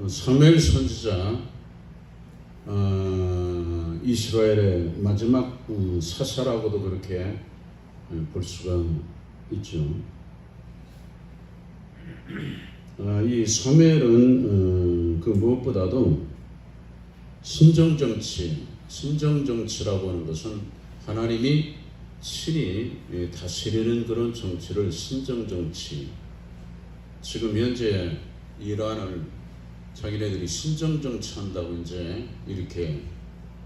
사무엘 선지자 이스라엘의 마지막 사사라고도 그렇게 볼 수가 있죠. 이 사무엘은 그 무엇보다도 신정정치라고 하는 것은 하나님이 친히 다스리는 그런 정치를 신정정치. 지금 현재 이란을 자기네들이 신정정치 한다고 이제 이렇게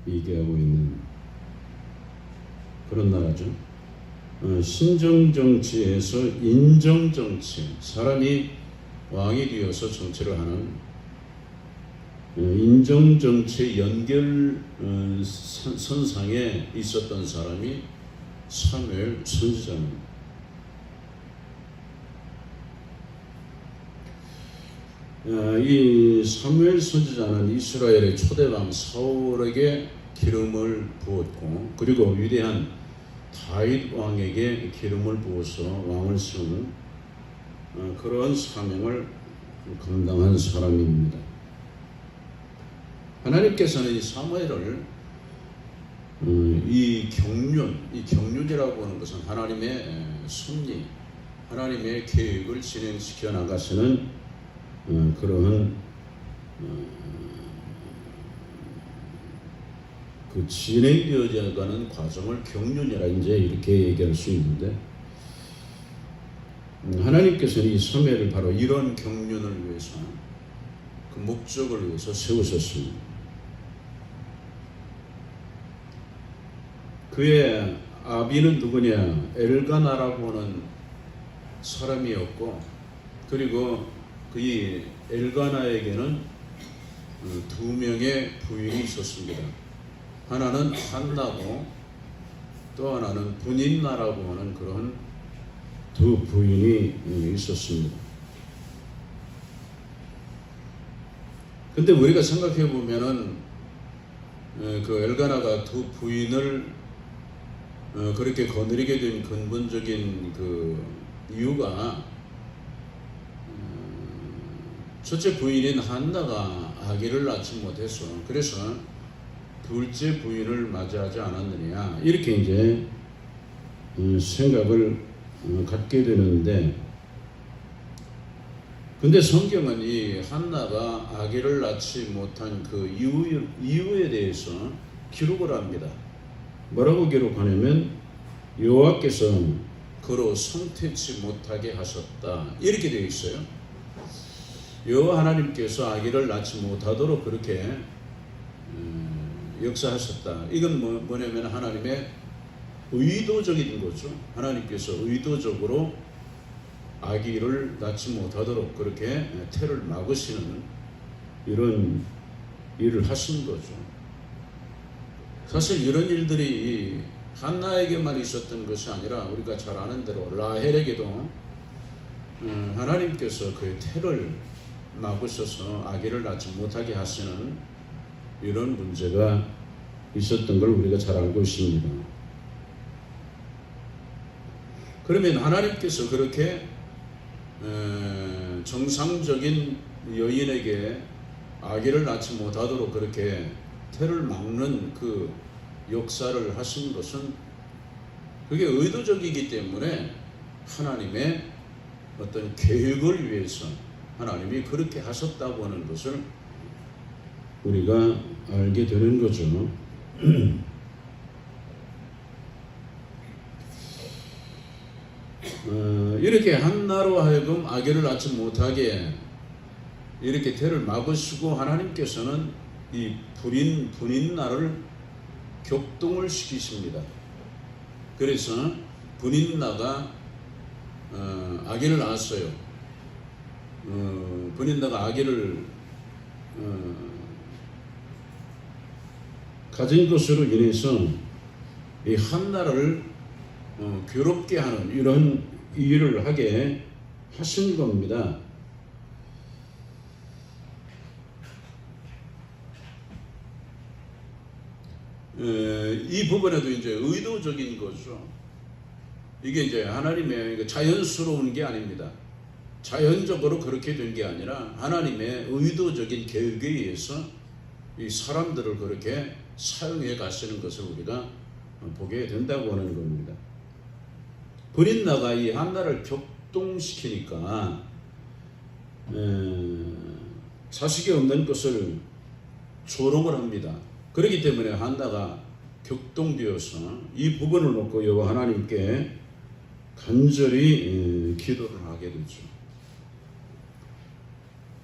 얘기하고 있는 그런 나라죠. 신정정치에서 인정정치, 사람이 왕이 되어서 정치를 하는 인정정치의 연결 선상에 있었던 사람이 사무엘 선지자입니다. 이 사무엘 선지자는 이스라엘의 초대왕 사울에게 기름을 부었고, 그리고 위대한 다윗 왕에게 기름을 부어서 왕을 세우는 그런 사명을 감당한 사람입니다. 하나님께서는 이 사무엘을 이 경륜이라고 하는 것은 하나님의 섭리, 하나님의 계획을 진행시켜 나가시는 그러한 그 진행되어져 가는 과정을 경륜이라 이제 이렇게 얘기할 수 있는데, 하나님께서는 이 사무엘을 바로 이런 경륜을 위해서, 그 목적을 위해서 세우셨습니다. 그의 아비는 누구냐? 엘가나라고 하는 사람이었고, 그리고 그 엘가나에게는 두 명의 부인이 있었습니다. 하나는 한나고 또 하나는 분인나라고 하는 그런 두 부인이 있었습니다. 근데 우리가 생각해 보면은 그 엘가나가 두 부인을 그렇게 거느리게 된 근본적인 그 이유가, 첫째 부인인 한나가 아기를 낳지 못해서, 그래서 둘째 부인을 맞이하지 않았느냐, 이렇게 이제 생각을 갖게 되는데, 근데 성경은 이 한나가 아기를 낳지 못한 그 이유에 대해서 기록을 합니다. 뭐라고 기록하냐면, 여호와께서 그로 성태치 못하게 하셨다, 이렇게 되어 있어요. 여호와 하나님께서 아기를 낳지 못하도록 그렇게 역사하셨다. 이건 뭐냐면 하나님의 의도적인 거죠. 하나님께서 의도적으로 아기를 낳지 못하도록 그렇게 태를 막으시는 이런 일을 하신 거죠. 사실 이런 일들이 한나에게만 있었던 것이 아니라 우리가 잘 아는 대로 라헬에게도 하나님께서 그의 태를 막으셔서 아기를 낳지 못하게 하시는 이런 문제가 있었던 걸 우리가 잘 알고 있습니다. 그러면 하나님께서 그렇게 정상적인 여인에게 아기를 낳지 못하도록 그렇게 태를 막는 그 역사를 하신 것은, 그게 의도적이기 때문에 하나님의 어떤 계획을 위해서 하나님이 그렇게 하셨다고 하는 것을 우리가 알게 되는 거죠. 이렇게 한나로 하여금 아기를 낳지 못하게 이렇게 태를 막으시고, 하나님께서는 이 분인나를 격동을 시키십니다. 그래서 분인나가 아기를 낳았어요. 분인나가 아기를 가진 것으로 인해서 이 한나를 괴롭게 하는 이런 일을 하게 하신 겁니다. 이 부분에도 이제 의도적인 거죠. 이게 이제 하나님의 자연스러운 게 아닙니다. 자연적으로 그렇게 된 게 아니라 하나님의 의도적인 계획에 의해서 이 사람들을 그렇게 사용해 가시는 것을 우리가 보게 된다고 하는 겁니다. 브린나가 이 한나를 격동시키니까 자식이 없는 것을 조롱을 합니다. 그렇기 때문에 한나가 격동되어서 이 부분을 놓고 여호와 하나님께 간절히 기도를 하게 되죠.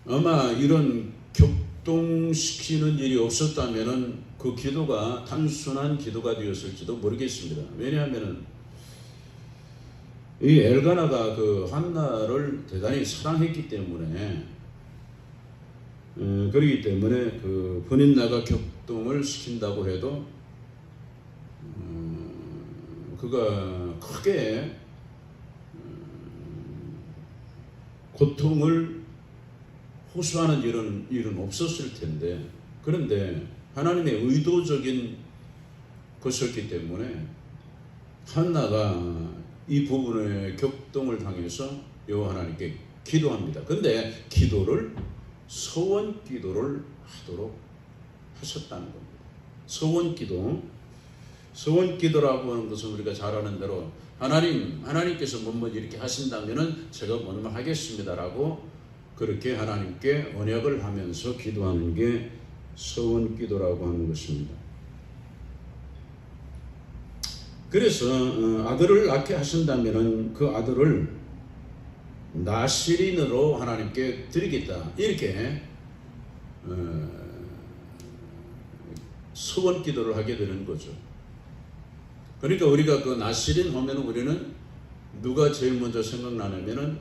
아마 이런 격동시키는 일이 없었다면은 그 기도가 단순한 기도가 되었을지도 모르겠습니다. 왜냐하면은 이 엘가나가 그 한나를 대단히 사랑했기 때문에 그렇기 때문에 그 브린나가 격동을 시킨다고 해도 그가 크게 고통을 호소하는 일은 없었을 텐데, 그런데 하나님의 의도적인 것이었기 때문에 한나가 이 부분에 격동을 당해서 여호와 하나님께 기도합니다. 근데 기도를 서원 기도를 하도록 하셨다는 겁니다. 서원 기도라고 하는 것은 우리가 잘 아는 대로 하나님께서 뭐뭐 이렇게 하신다면은 제가 뭐뭐 하겠습니다라고 그렇게 하나님께 언약을 하면서 기도하는 게 서원 기도라고 하는 것입니다. 그래서 아들을 낳게 하신다면은 그 아들을 나시린으로 하나님께 드리겠다, 이렇게 서원 기도를 하게 되는 거죠. 그러니까 우리가 그 나시린 하면 우리는 누가 제일 먼저 생각나냐면은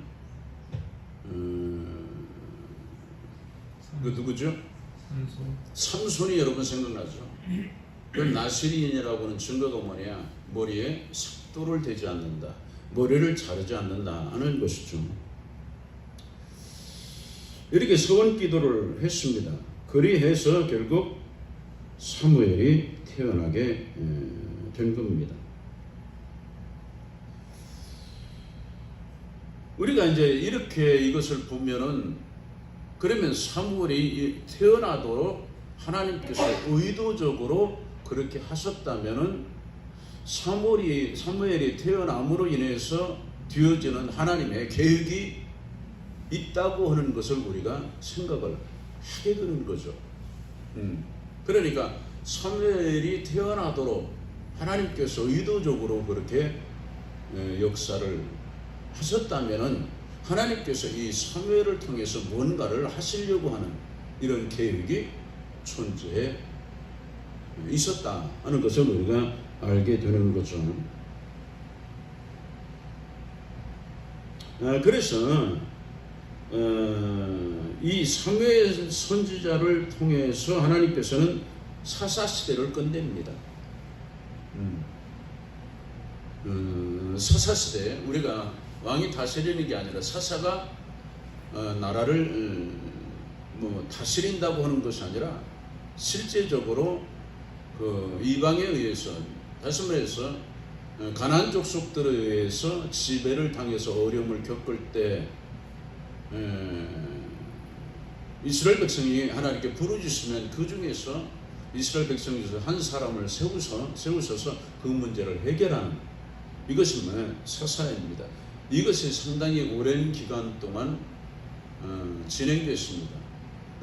그 누구죠? 삼손이 여러분 생각나죠? 그 나시린이라고 하는 증거가 뭐냐? 머리에 삭도를 대지 않는다, 머리를 자르지 않는다 하는 것이죠. 이렇게 서원 기도를 했습니다. 그리해서 결국 사무엘이 태어나게 된 겁니다. 우리가 이제 이렇게 이것을 보면은, 그러면 사무엘이 태어나도록 하나님께서 의도적으로 그렇게 하셨다면은 사무엘이 태어남으로 인해서 되어지는 하나님의 계획이 있다고 하는 것을 우리가 생각을 하게 되는 거죠. 그러니까 사무엘이 태어나도록 하나님께서 의도적으로 그렇게 역사를 하셨다면은 하나님께서 이 사무엘을 통해서 뭔가를 하시려고 하는 이런 계획이 존재해 있었다 하는 것을 우리가 알게 되는 거죠. 그래서 이 사무엘 선지자를 통해서 하나님께서는 사사시대를 끝냅니다. 사사시대, 우리가 왕이 다스리는 게 아니라 사사가 나라를 다스린다고 하는 것이 아니라 실제적으로 그 이방에 의해서, 다시 말해서 가나안 족속들에 의해서 지배를 당해서 어려움을 겪을 때 이스라엘 백성이 하나님께 부르짖으면 그 중에서 이스라엘 백성 중에서 한 사람을 세우셔서 그 문제를 해결하는, 이것이 사사입니다. 이것이 상당히 오랜 기간 동안 진행됐습니다.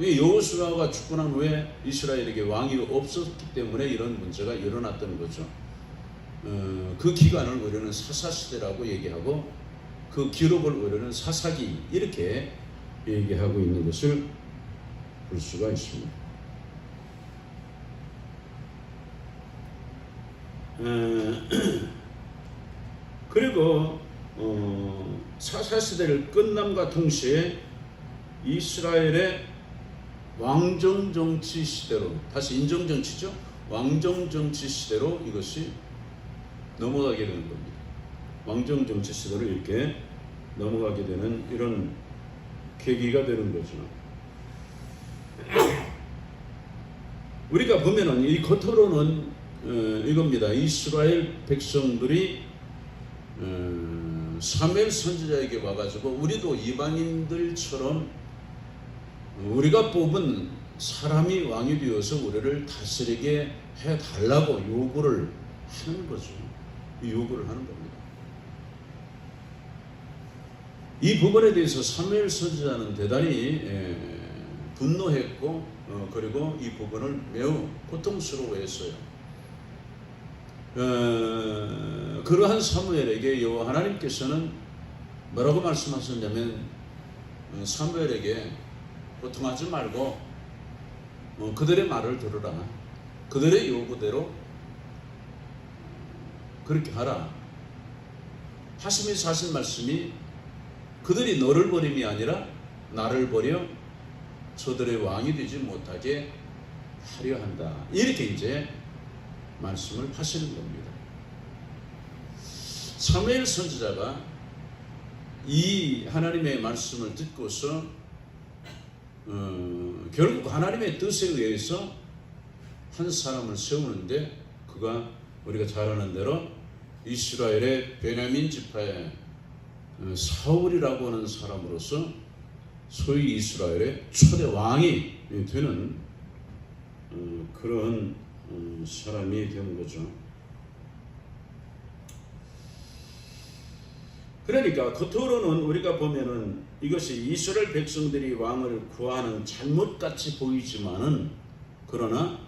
여호수아가 죽고 난 후에 이스라엘에게 왕이 없었기 때문에 이런 문제가 일어났던 거죠. 그 기간을 우리는 사사시대라고 얘기하고 그 기록을 우리는 사사기 이렇게 얘기하고 있는 것을 볼 수가 있습니다. 그리고 사사시대를 끝남과 동시에 이스라엘의 왕정정치 시대로, 다시 인정정치죠, 왕정정치 시대로 이것이 넘어가게 되는 겁니다. 왕정정치 시대로 이렇게 넘어가게 되는 이런 계기가 되는 거죠. 우리가 보면은 이 겉으로는 이겁니다. 이스라엘 백성들이 사무엘 선지자에게 와가지고 우리도 이방인들처럼 우리가 뽑은 사람이 왕이 되어서 우리를 다스리게 해달라고 요구를 하는 거죠. 요구를 하는 겁니다. 이 부분에 대해서 사무엘 선지자는 대단히 분노했고 그리고 이 부분을 매우 고통스러워했어요. 그러한 사무엘에게 여호와 하나님께서는 뭐라고 말씀하셨냐면 사무엘에게 고통하지 말고 그들의 말을 들으라. 그들의 요구대로 그렇게 하라. 하시면서 하신 말씀이 그들이 너를 버림이 아니라 나를 버려 저들의 왕이 되지 못하게 하려 한다. 이렇게 이제 말씀을 하시는 겁니다. 사무엘 선지자가 이 하나님의 말씀을 듣고서 결국 하나님의 뜻에 의해서 한 사람을 세우는데 그가 우리가 잘 아는 대로 이스라엘의 베냐민 지파의 사울이라고 하는 사람으로서 소위 이스라엘의 초대 왕이 되는 그런 사람이 된 거죠. 그러니까 겉으로는 우리가 보면은 이것이 이스라엘 백성들이 왕을 구하는 잘못같이 보이지만은 그러나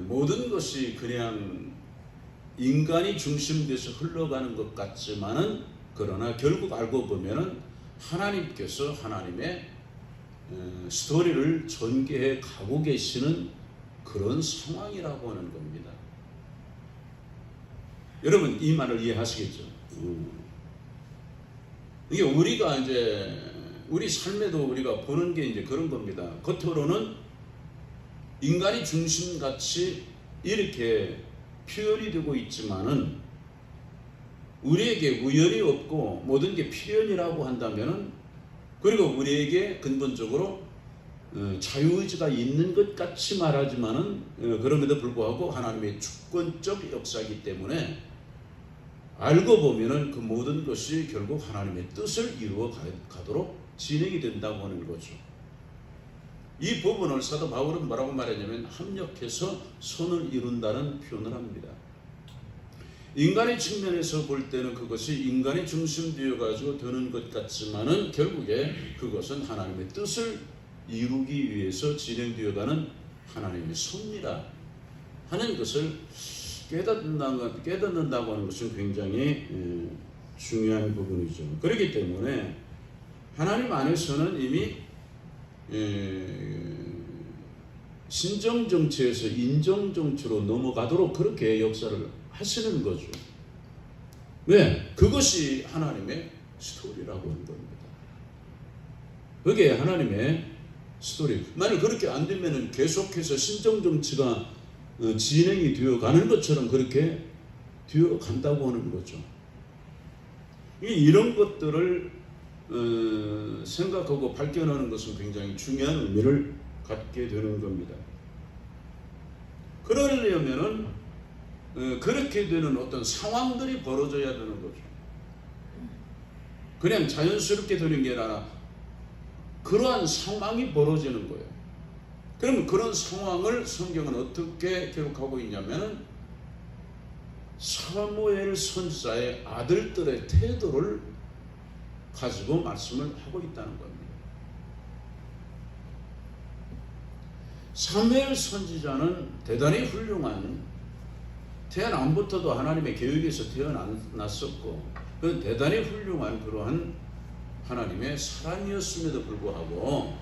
모든 것이 그냥 인간이 중심돼서 흘러가는 것 같지만은 그러나 결국 알고 보면은 하나님께서 하나님의 스토리를 전개해 가고 계시는 그런 상황이라고 하는 겁니다. 여러분 이 말을 이해하시겠죠? 이게 우리가 이제 우리 삶에도 우리가 보는 게 이제 그런 겁니다. 겉으로는 인간이 중심같이 이렇게 표현이 되고 있지만은 우리에게 우연이 없고 모든 게 필연이라고 한다면은 그리고 우리에게 근본적으로 자유의지가 있는 것 같이 말하지만은 그럼에도 불구하고 하나님의 주권적 역사이기 때문에 알고 보면은 그 모든 것이 결국 하나님의 뜻을 이루어 가도록 진행이 된다고 하는 거죠. 이 부분을 사도 바울은 뭐라고 말했냐면 합력해서 선을 이룬다는 표현을 합니다. 인간의 측면에서 볼 때는 그것이 인간의 중심되어 가지고 되는 것 같지만은 결국에 그것은 하나님의 뜻을 이루기 위해서 진행되어가는 하나님의 섭리라 하는 것을 깨닫는다고 하는 것은 굉장히 중요한 부분이죠. 그렇기 때문에 하나님 안에서는 이미 신정정치에서 인정정치로 넘어가도록 그렇게 역사를 하시는 거죠. 왜? 그것이 하나님의 스토리라고 하는 겁니다. 그게 하나님의 스토리. 만약 그렇게 안 되면 계속해서 신정정치가 진행이 되어 가는 것처럼 그렇게 되어 간다고 하는 거죠. 이런 것들을 생각하고 발견하는 것은 굉장히 중요한 의미를 갖게 되는 겁니다. 그러려면은 그렇게 되는 어떤 상황들이 벌어져야 되는 거죠. 그냥 자연스럽게 되는 게 아니라 그러한 상황이 벌어지는 거예요. 그러면 그런 상황을 성경은 어떻게 기록하고 있냐면 사무엘 선지자의 아들들의 태도를 가지고 말씀을 하고 있다는 겁니다. 사무엘 선지자는 대단히 훌륭한, 태어남부터도 하나님의 계획에서 태어났었고 대단히 훌륭한 그러한 하나님의 사람이었음에도 불구하고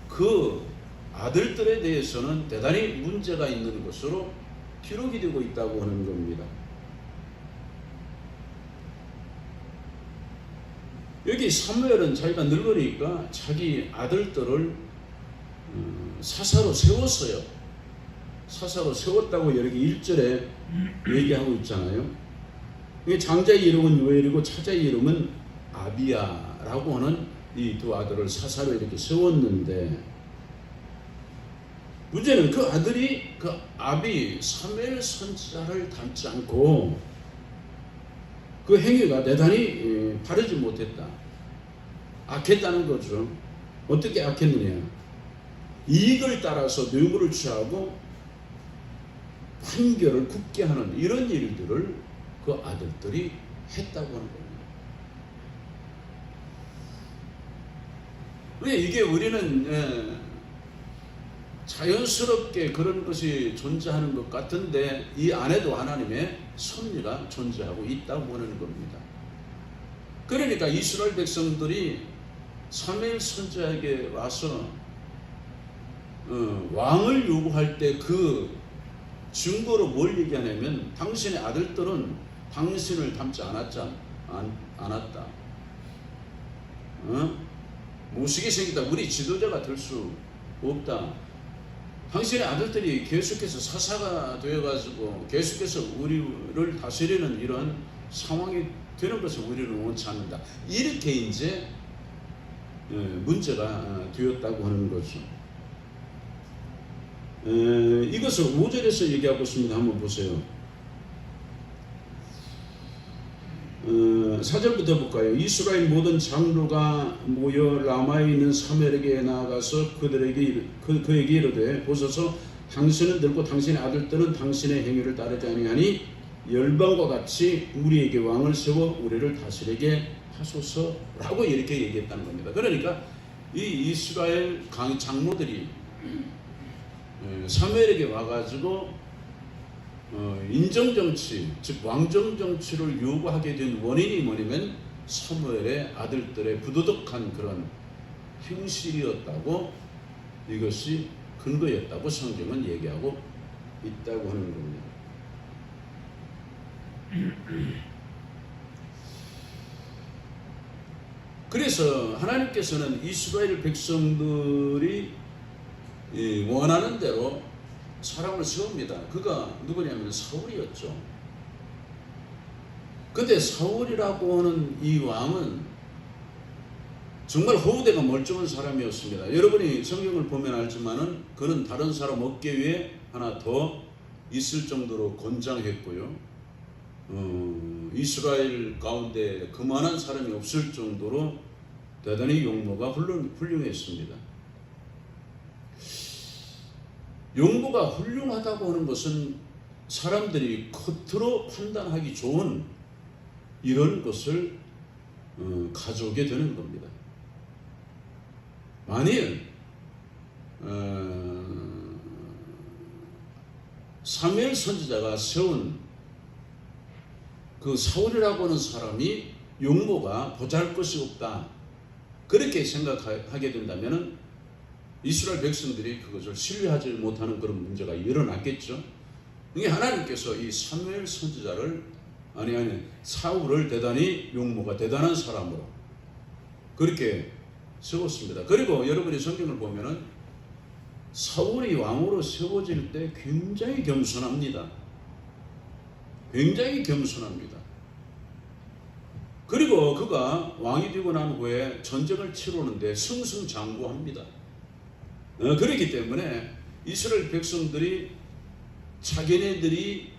그 아들들에 대해서는 대단히 문제가 있는 것으로 기록이 되고 있다고 하는 겁니다. 여기 사무엘은 자기가 늙으니까 자기 아들들을 사사로 세웠어요. 사사로 세웠다고 여기 1절에 얘기하고 있잖아요. 장자의 이름은 요엘이고 차자의 이름은 아비야라고 하는 이 두 아들을 사사로 이렇게 세웠는데 문제는 그 아들이 그 아비 사무엘 선지자를 닮지 않고 그 행위가 대단히 바르지 못했다. 악했다는 거죠. 어떻게 악했느냐? 이익을 따라서 뇌물을 취하고 판결을 굳게 하는 이런 일들을 그 아들들이 했다고 하는 겁니다. 왜 이게 우리는 자연스럽게 그런 것이 존재하는 것 같은데 이 안에도 하나님의 섭리가 존재하고 있다고 보는 겁니다. 그러니까 이스라엘 백성들이 사무엘 선지자에게 와서 왕을 요구할 때 그 증거로 뭘 얘기하냐면 당신의 아들들은 당신을 닮지 않았다. 무식이 생기다. 우리 지도자가 될 수 없다. 당신의 아들들이 계속해서 사사가 되어가지고 계속해서 우리를 다스리는 이런 상황이 되는 것을 우리는 원치 않는다. 이렇게 이제 문제가 되었다고 하는 거죠. 이것을 5절에서 얘기하고 있습니다. 한번 보세요. 4절부터 볼까요? 이스라엘 모든 장로가 모여 라마에 있는 사무엘에게 나아가서 그에게 이르되 보소서 당신은 늙고 당신의 아들들은 당신의 행위를 따르지 아니하니 열방과 같이 우리에게 왕을 세워 우리를 다스리게 하소서라고 이렇게 얘기했다는 겁니다. 그러니까 이 이스라엘 장로들이 사무엘에게 와가지고 인정정치, 즉 왕정정치를 요구하게 된 원인이 뭐냐면 사무엘의 아들들의 부도덕한 그런 행실이었다고, 이것이 근거였다고 성경은 얘기하고 있다고 하는 겁니다. 그래서 하나님께서는 이스라엘 백성들이 원하는 대로 사람을 세웁니다. 그가 누구냐면 사울이었죠. 근데 사울이라고 하는 이 왕은 정말 허우대가 멀쩡한 사람이었습니다. 여러분이 성경을 보면 알지만은 그는 다른 사람 어깨 위에 하나 더 있을 정도로 건장했고요. 이스라엘 가운데 그만한 사람이 없을 정도로 대단히 용모가 훌륭했습니다. 용모가 훌륭하다고 하는 것은 사람들이 겉으로 판단하기 좋은 이런 것을 가져오게 되는 겁니다. 만일 사무엘 선지자가 세운 그 사울이라고 하는 사람이 용모가 보잘것이 없다, 그렇게 생각하게 된다면 이스라엘 백성들이 그것을 신뢰하지 못하는 그런 문제가 일어났겠죠. 이게 하나님께서 이 사무엘 선지자를 사울을 대단히 용모가 대단한 사람으로 그렇게 세웠습니다. 그리고 여러분이 성경을 보면은 사울이 왕으로 세워질 때 굉장히 겸손합니다. 굉장히 겸손합니다. 그리고 그가 왕이 되고 난 후에 전쟁을 치르는데 승승장구합니다. 그렇기 때문에 이스라엘 백성들이 자기네들이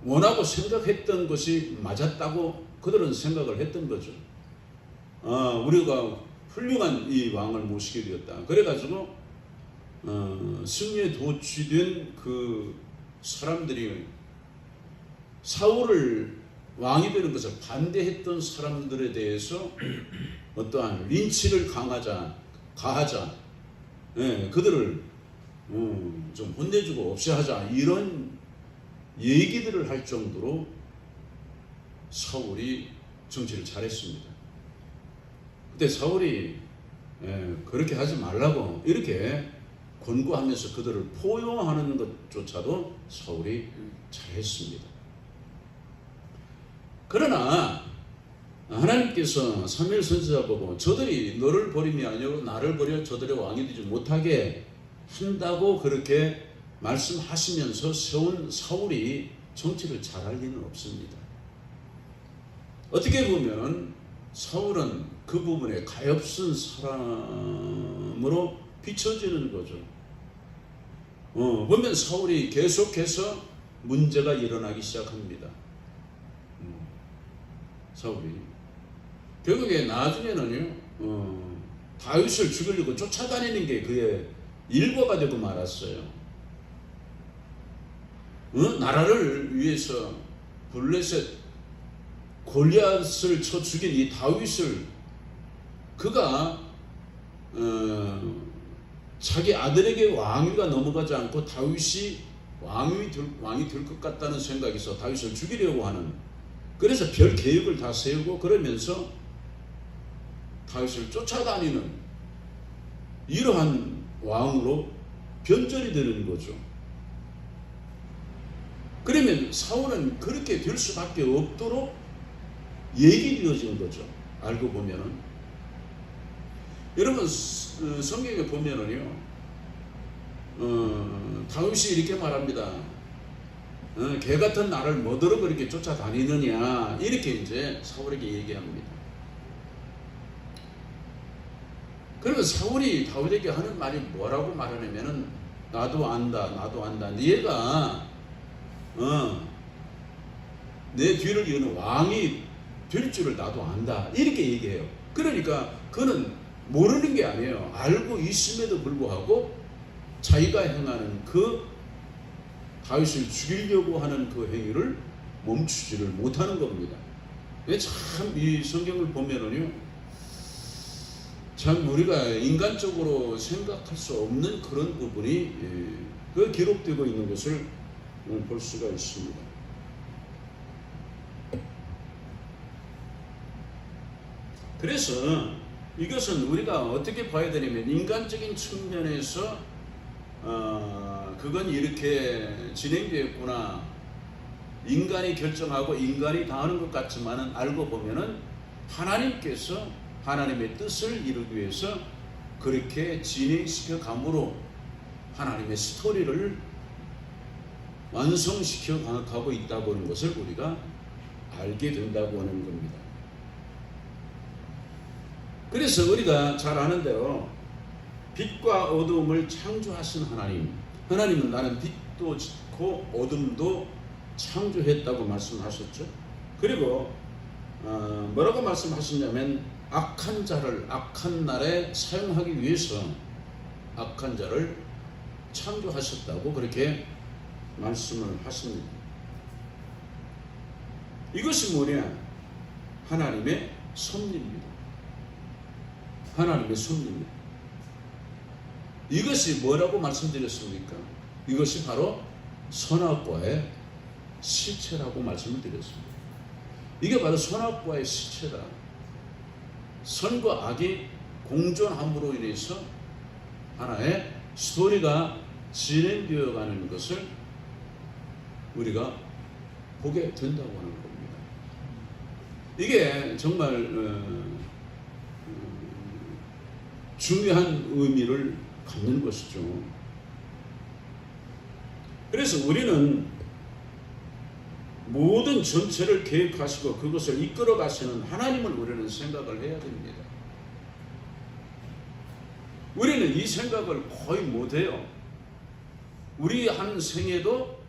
원하고 생각했던 것이 맞았다고 그들은 생각을 했던 거죠. 우리가 훌륭한 이 왕을 모시게 되었다. 그래가지고 승리에 도취된 그 사람들이 사울을 왕이 되는 것을 반대했던 사람들에 대해서 어떠한 린치를 가하자, 그들을 좀 혼내주고 없애하자, 이런 얘기들을 할 정도로 사울이 정치를 잘했습니다. 그때 사울이 그렇게 하지 말라고 이렇게 권고하면서 그들을 포용하는 것조차도 사울이 잘했습니다. 그러나 하나님께서 사무엘 선지자 보고 저들이 너를 버림이 아니고 나를 버려 저들의 왕이 되지 못하게 한다고 그렇게 말씀하시면서 세운 사울이 정치를 잘할 리는 없습니다. 어떻게 보면 사울은 그 부분에 가엾은 사람으로 비춰지는 거죠. 보면 사울이 계속해서 문제가 일어나기 시작합니다. 사울이 결국에 나중에는요 다윗을 죽이려고 쫓아다니는 게 그의 일과가 되고 말았어요. 나라를 위해서 블레셋 골리앗을 쳐 죽인 이 다윗을 그가 자기 아들에게 왕위가 넘어가지 않고 다윗이 왕이 될 것 같다는 생각에서 다윗을 죽이려고 하는, 그래서 별 계획을 다 세우고 그러면서 다윗을 쫓아다니는 이러한 왕으로 변절이 되는 거죠. 그러면 사울은 그렇게 될 수밖에 없도록 얘기되어진 거죠. 알고 보면은 여러분 성경에 보면은요 다윗이 이렇게 말합니다. 개 같은 나를 뭐더러 그렇게 쫓아다니느냐, 이렇게 이제 사울에게 얘기합니다. 그러면 사울이 다윗에게 하는 말이 뭐라고 말하냐면은 나도 안다. 네가 내 뒤를 이어는 왕이 될 줄을 나도 안다, 이렇게 얘기해요. 그러니까 그는 모르는 게 아니에요. 알고 있음에도 불구하고 자기가 행하는 그 다윗을 죽이려고 하는 그 행위를 멈추지를 못하는 겁니다. 참 이 성경을 보면은요, 참 우리가 인간적으로 생각할 수 없는 그런 부분이 그 기록되고 있는 것을 볼 수가 있습니다. 그래서 이것은 우리가 어떻게 봐야 되냐면, 인간적인 측면에서 그건 이렇게 진행되었구나, 인간이 결정하고 인간이 다 하는 것 같지만은 알고 보면은 하나님께서 하나님의 뜻을 이루기 위해서 그렇게 진행시켜 감으로 하나님의 스토리를 완성시켜 가고 있다고 하는 것을 우리가 알게 된다고 하는 겁니다. 그래서 우리가 잘 아는 대로 빛과 어둠을 창조하신 하나님은 나는 빛도 짓고 어둠도 창조했다고 말씀하셨죠. 그리고 뭐라고 말씀하셨냐면, 악한 자를 악한 날에 사용하기 위해서 악한 자를 창조하셨다고 그렇게 말씀을 하십니다. 이것이 뭐냐? 하나님의 섭리입니다. 하나님의 섭리입니다. 이것이 뭐라고 말씀드렸습니까? 이것이 바로 선악과의 실체라고 말씀을 드렸습니다. 이게 바로 선악과의 실체다. 선과 악이 공존함으로 인해서 하나의 스토리가 진행되어 가는 것을 우리가 보게 된다고 하는 겁니다. 이게 정말 중요한 의미를 갖는 것이죠. 그래서 우리는 모든 전체를 계획하시고 그것을 이끌어 가시는 하나님을 우리는 생각을 해야 됩니다. 우리는 이 생각을 거의 못해요. 우리 한 생에도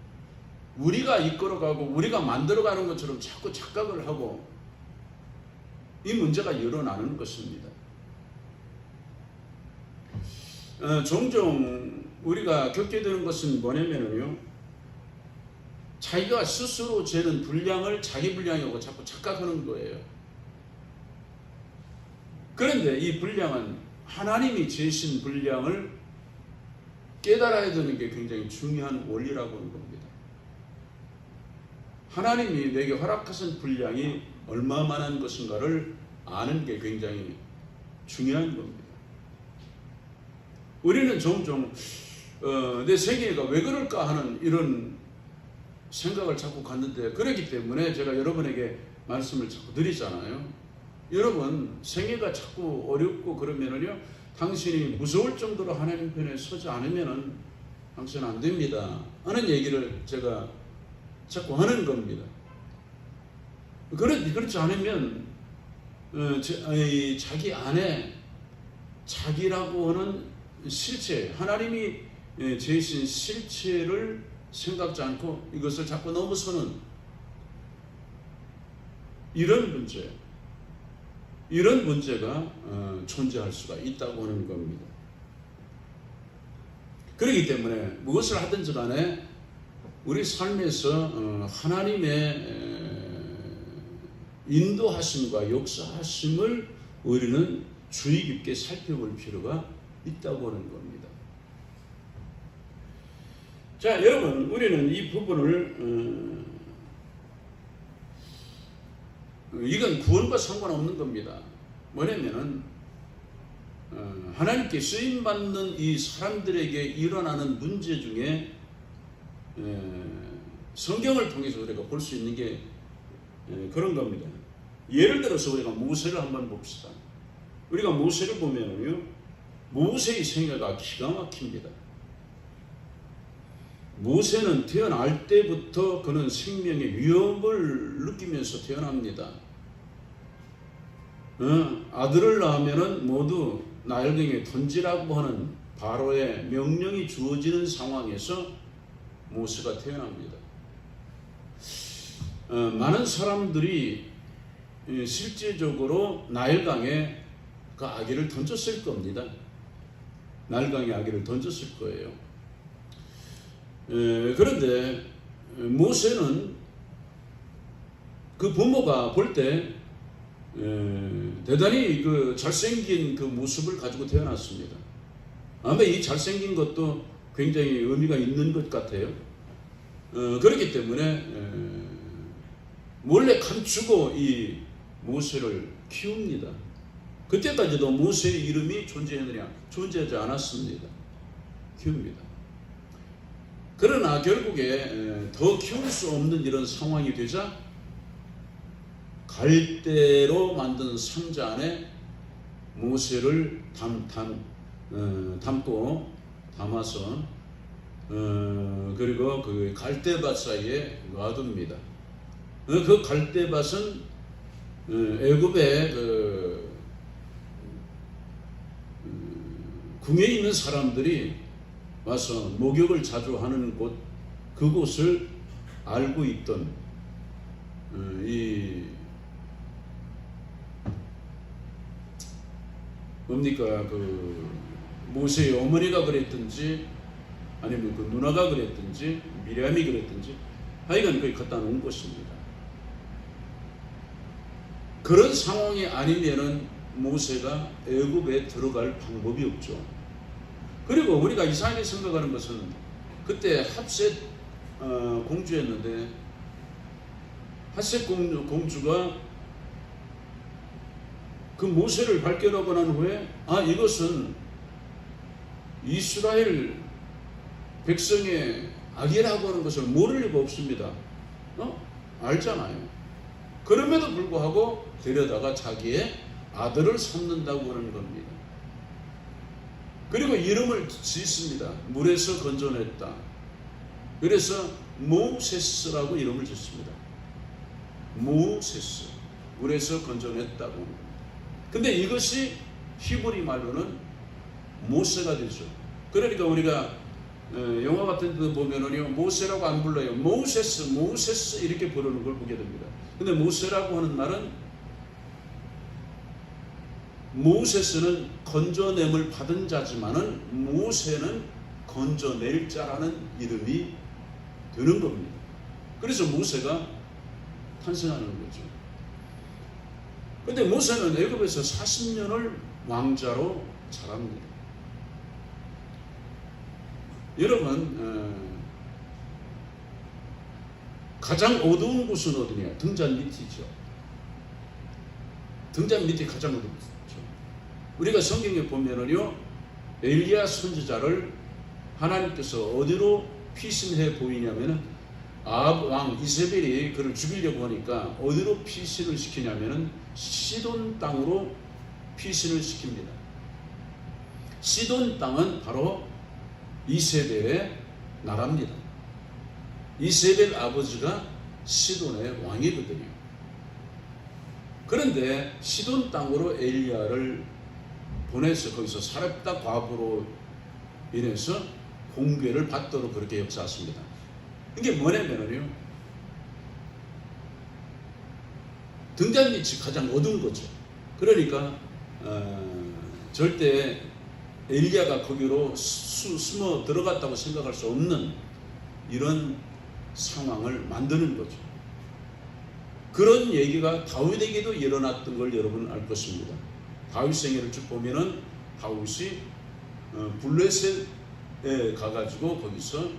우리가 이끌어가고 우리가 만들어가는 것처럼 자꾸 착각을 하고 이 문제가 일어나는 것입니다. 종종 우리가 겪게 되는 것은 뭐냐면요, 자기가 스스로 재는 분량을 자기 분량이라고 자꾸 착각하는 거예요. 그런데 이 분량은 하나님이 재신 분량을 깨달아야 되는 게 굉장히 중요한 원리라고 하는 겁니다. 하나님이 내게 허락하신 분량이 얼마만한 것인가를 아는 게 굉장히 중요한 겁니다. 우리는 종종 내 생애가 왜 그럴까 하는 이런 생각을 자꾸 갖는데, 그렇기 때문에 제가 여러분에게 말씀을 자꾸 드리잖아요. 여러분 생애가 자꾸 어렵고 그러면은요, 당신이 무서울 정도로 하나님 편에 서지 않으면은 당신은 안 됩니다 하는 얘기를 제가 자꾸 하는 겁니다. 그렇지 않으면 자기 안에 자기라고 하는 실체, 하나님이 재신 실체를 생각지 않고 이것을 자꾸 넘어서는 이런 문제가 존재할 수가 있다고 하는 겁니다. 그렇기 때문에 무엇을 하든지 간에 우리 삶에서 하나님의 인도하심과 역사하심을 우리는 주의 깊게 살펴볼 필요가 있다고 하는 겁니다. 자, 여러분, 우리는 이 부분을 이건 구원과 상관없는 겁니다. 뭐냐면은 하나님께 쓰임받는 이 사람들에게 일어나는 문제 중에 성경을 통해서 우리가 볼 수 있는 게 그런 겁니다. 예를 들어서 우리가 모세를 한번 봅시다. 우리가 모세를 보면은요, 모세의 생애가 기가 막힙니다. 모세는 태어날 때부터 그는 생명의 위협을 느끼면서 태어납니다. 아들을 낳으면은 모두 나일강에 던지라고 하는 바로의 명령이 주어지는 상황에서 모세가 태어납니다. 많은 사람들이 실제적으로 나일강에 그 아기를 던졌을 겁니다. 나일강에 아기를 던졌을 거예요. 그런데 모세는 그 부모가 볼 때 대단히 그 잘생긴 그 모습을 가지고 태어났습니다. 아마 이 잘생긴 것도 굉장히 의미가 있는 것 같아요. 그렇기 때문에 몰래 감추고 이 모세를 키웁니다. 그때까지도 모세의 이름이 존재했느냐? 존재하지 않았습니다. 키웁니다. 그러나 결국에 더 키울 수 없는 이런 상황이 되자 갈대로 만든 상자 안에 모세를 담아서 그리고 그 갈대밭 사이에 놔둡니다. 그 갈대밭은 애굽의 그 궁에 있는 사람들이 와서 목욕을 자주 하는 곳, 그곳을 알고 있던 이 뭡니까, 그 모세의 어머니가 그랬든지 아니면 그 누나가 그랬든지 미리암이 그랬든지 하여간 거기 갖다 놓은 것입니다. 그런 상황이 아니면은 모세가 애굽에 들어갈 방법이 없죠. 그리고 우리가 이상하게 생각하는 것은 그때 핫셋 공주였는데 핫셋 공주가 그 모세를 발견하고 난 후에 이것은 이스라엘 백성의 아기라고 하는 것을 모를 리가 없습니다. 알잖아요. 그럼에도 불구하고 데려다가 자기의 아들을 삼는다고 하는 겁니다. 그리고 이름을 짓습니다. 물에서 건져냈다. 그래서 모세스라고 이름을 짓습니다. 모세스, 물에서 건져냈다고. 근데 이것이 히브리 말로는 모세가 되죠. 그러니까 우리가 영화 같은 데 보면은요, 모세라고 안 불러요. 모세스 이렇게 부르는 걸 보게 됩니다. 근데 모세라고 하는 말은, 모세스는 건져냄을 받은 자지만은 모세는 건져낼 자라는 이름이 되는 겁니다. 그래서 모세가 탄생하는 거죠. 근데 모세는 애굽에서 40년을 왕자로 자랍니다. 여러분, 가장 어두운 곳은 어디냐? 등잔 밑이죠. 등잔 밑이 가장 어둡죠. 우리가 성경에 보면은요, 엘리야 선지자를 하나님께서 어디로 피신해 보이냐면은, 아합 왕 이세벨이 그를 죽이려고 하니까 어디로 피신을 시키냐면은 시돈 땅으로 피신을 시킵니다. 시돈 땅은 바로 이세벨의 나라입니다. 이세벨 아버지가 시돈의 왕이거든요. 그런데 시돈 땅으로 엘리야를 보내서 거기서 사렙다 과부로 인해서 공개를 받도록 그렇게 역사했습니다. 이게 뭐냐면요, 등잔 밑이 가장 어두운 거죠. 그러니까 절대 엘리야가 거기로 숨어 들어갔다고 생각할 수 없는 이런 상황을 만드는 거죠. 그런 얘기가 다윗에게도 일어났던 걸 여러분 알 것입니다. 다윗 생애를 쭉 보면은 다윗이 블레셋에 가가지고 거기서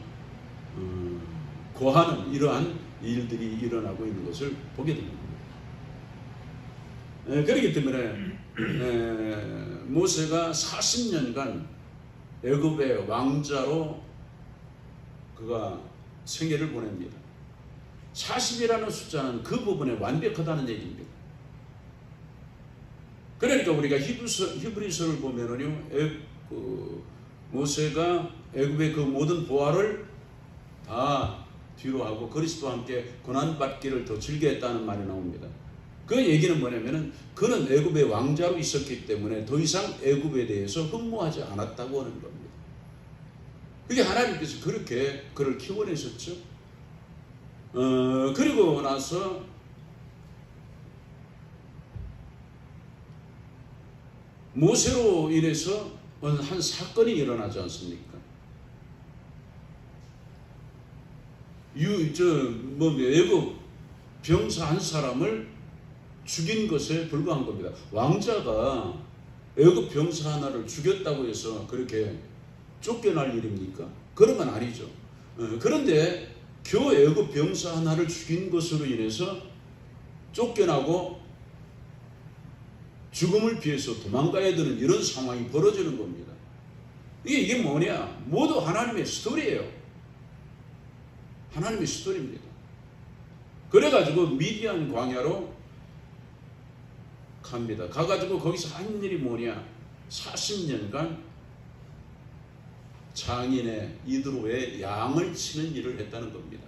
거하는 이러한 일들이 일어나고 있는 것을 보게 됩니다. 그렇기 때문에 모세가 40년간 애굽의 왕자로 그가 생애를 보냅니다. 40이라는 숫자는 그 부분에 완벽하다는 얘기입니다. 그러니까 우리가 히브리서를 보면은요, 모세가 애굽의 그 모든 보화를 다 뒤로 하고 그리스도와 함께 고난받기를 더 즐겨했다는 말이 나옵니다. 그 얘기는 뭐냐면은 그는 애굽의 왕자로 있었기 때문에 더 이상 애굽에 대해서 흠모하지 않았다고 하는 겁니다. 그게 하나님께서 그렇게 그를 키워내셨죠. 그리고 나서 모세로 인해서 한 사건이 일어나지 않습니까? 애굽 병사 한 사람을 죽인 것에 불과한 겁니다. 왕자가 애굽 병사 하나를 죽였다고 해서 그렇게 쫓겨날 일입니까? 그런 건 아니죠. 그런데 겨우 애굽 병사 하나를 죽인 것으로 인해서 쫓겨나고 죽음을 피해서 도망가야 되는 이런 상황이 벌어지는 겁니다. 이게 뭐냐? 모두 하나님의 스토리예요. 하나님의 스토리입니다. 그래가지고 미디안 광야로 갑니다. 가가지고 거기서 한 일이 뭐냐? 40년간 장인의 이드로의 양을 치는 일을 했다는 겁니다.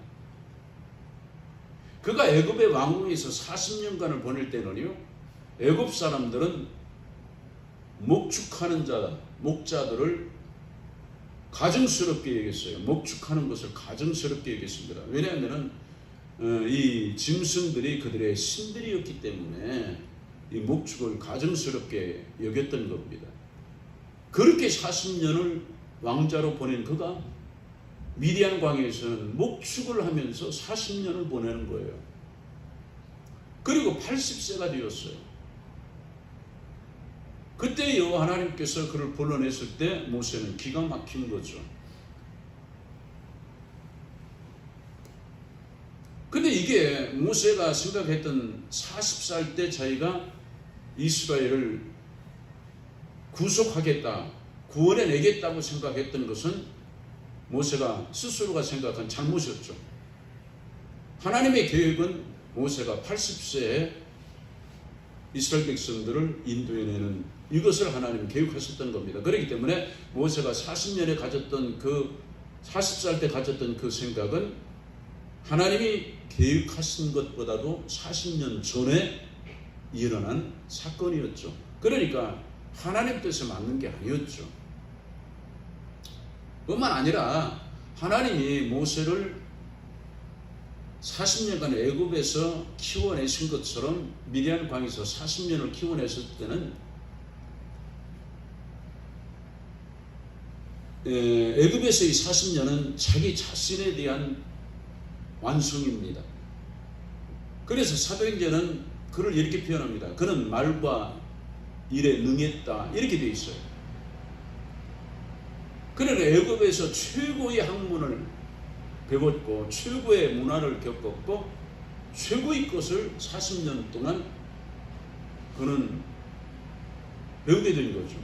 그가 애굽의 왕궁에서 40년간을 보낼 때는요, 애굽 사람들은 목축하는 목자들을 가증스럽게 여겼어요. 목축하는 것을 가증스럽게 여겼습니다. 왜냐하면 이 짐승들이 그들의 신들이었기 때문에 이 목축을 가증스럽게 여겼던 겁니다. 그렇게 40년을 왕자로 보낸 그가 미디안 광야에서는 목축을 하면서 40년을 보내는 거예요. 그리고 80세가 되었어요. 그때 여호와 하나님께서 그를 불러냈을 때 모세는 기가 막힌 거죠. 근데 이게 모세가 생각했던 40살 때 자기가 이스라엘을 구속하겠다, 구원해내겠다고 생각했던 것은 모세가 스스로가 생각한 잘못이었죠. 하나님의 계획은 모세가 80세에 이스라엘 백성들을 인도해내는 이것을 하나님은 계획하셨던 겁니다. 그렇기 때문에 모세가 40년에 가졌던 40살 때 가졌던 그 생각은 하나님이 계획하신 것보다도 40년 전에 일어난 사건이었죠. 그러니까 하나님 뜻에 맞는 게 아니었죠. 뿐만 아니라 하나님이 모세를 40년간 애굽에서 키워내신 것처럼 미디안 광야에서 40년을 키워냈을 때는 애굽에서의 40년은 자기 자신에 대한 완성입니다. 그래서 사도행전은 그를 이렇게 표현합니다. 그는 말과 일에 능했다, 이렇게 되어 있어요. 그러니까 애굽에서 최고의 학문을 배웠고 최고의 문화를 겪었고 최고의 것을 40년 동안 그는 배우게 된 거죠.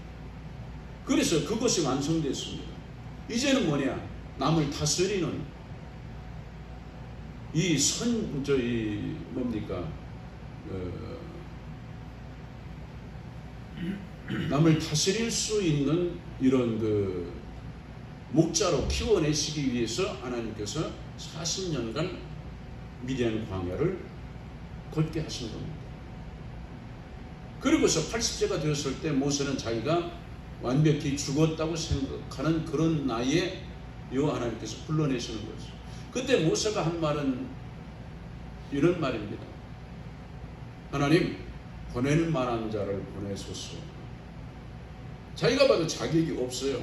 그래서 그것이 완성됐습니다. 이제는 뭐냐? 남을 다스리는 남을 다스릴 수 있는 이런 목자로 키워내시기 위해서 하나님께서 40년간 미디안 광야를 걷게 하신 겁니다. 그리고서 80세가 되었을 때 모세는 자기가 완벽히 죽었다고 생각하는 그런 나이에 여호와 하나님께서 불러내시는 거죠. 그때 모세가 한 말은 이런 말입니다. 하나님, 보낼 만한 자를 보내소서. 자기가 봐도 자격이 없어요.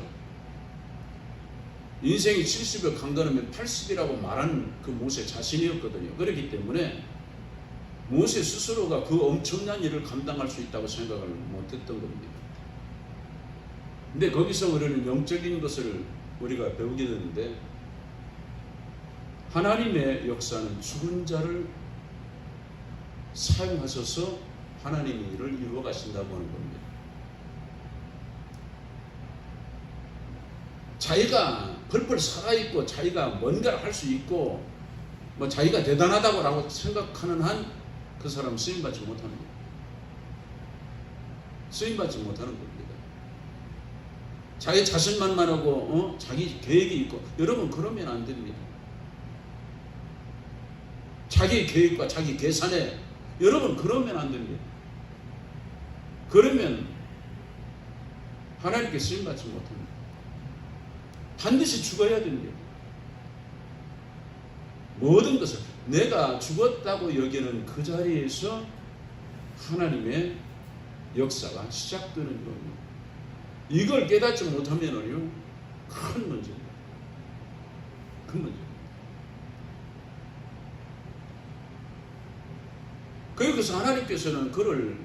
인생이 70여 강건하면 80이라고 말하는 그 모세 자신이었거든요. 그렇기 때문에 모세 스스로가 그 엄청난 일을 감당할 수 있다고 생각을 못했던 겁니다. 근데 거기서 우리는 영적인 것을 우리가 배우게 되는데, 하나님의 역사는 죽은 자를 사용하셔서 하나님의 일을 이루어 가신다고 하는 겁니다. 자기가 펄펄 살아있고 자기가 뭔가를 할 수 있고 뭐 자기가 대단하다고 생각하는 한 그 사람은 쓰임받지 못하는 거예요. 쓰임받지 못하는 겁니다. 자기 자신만만하고 자기 계획이 있고, 여러분 그러면 안 됩니다. 자기 계획과 자기 계산에 여러분 그러면 안 됩니다. 그러면 하나님께 쓰임받지 못합니다. 반드시 죽어야 됩니다. 모든 것을 내가 죽었다고 여기는 그 자리에서 하나님의 역사가 시작되는 거예요. 이걸 깨닫지 못하면은요, 큰 문제입니다. 큰 문제. 그래서 하나님께서는 그를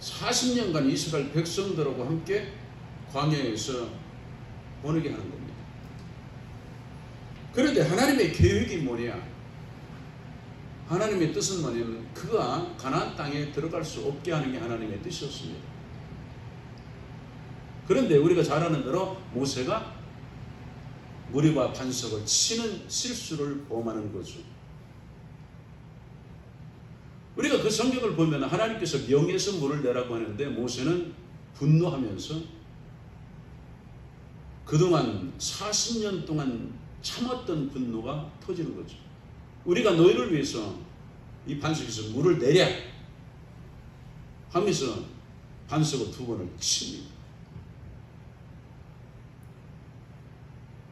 40년간 이스라엘 백성들하고 함께 광야에서 보내게 하는 겁니다. 그런데 하나님의 계획이 뭐냐? 하나님의 뜻은 뭐냐면 그가 가나안 땅에 들어갈 수 없게 하는 게 하나님의 뜻이었습니다. 그런데 우리가 잘 아는 대로 모세가 무리와 반석을 치는 실수를 범하는 거죠. 우리가 그 성경을 보면 하나님께서 명에서 물을 내라고 하는데 모세는 분노하면서 그동안 40년 동안 참았던 분노가 터지는 거죠. 우리가 너희를 위해서 이 반석에서 물을 내랴 하면서 반석을 2번을 칩니다.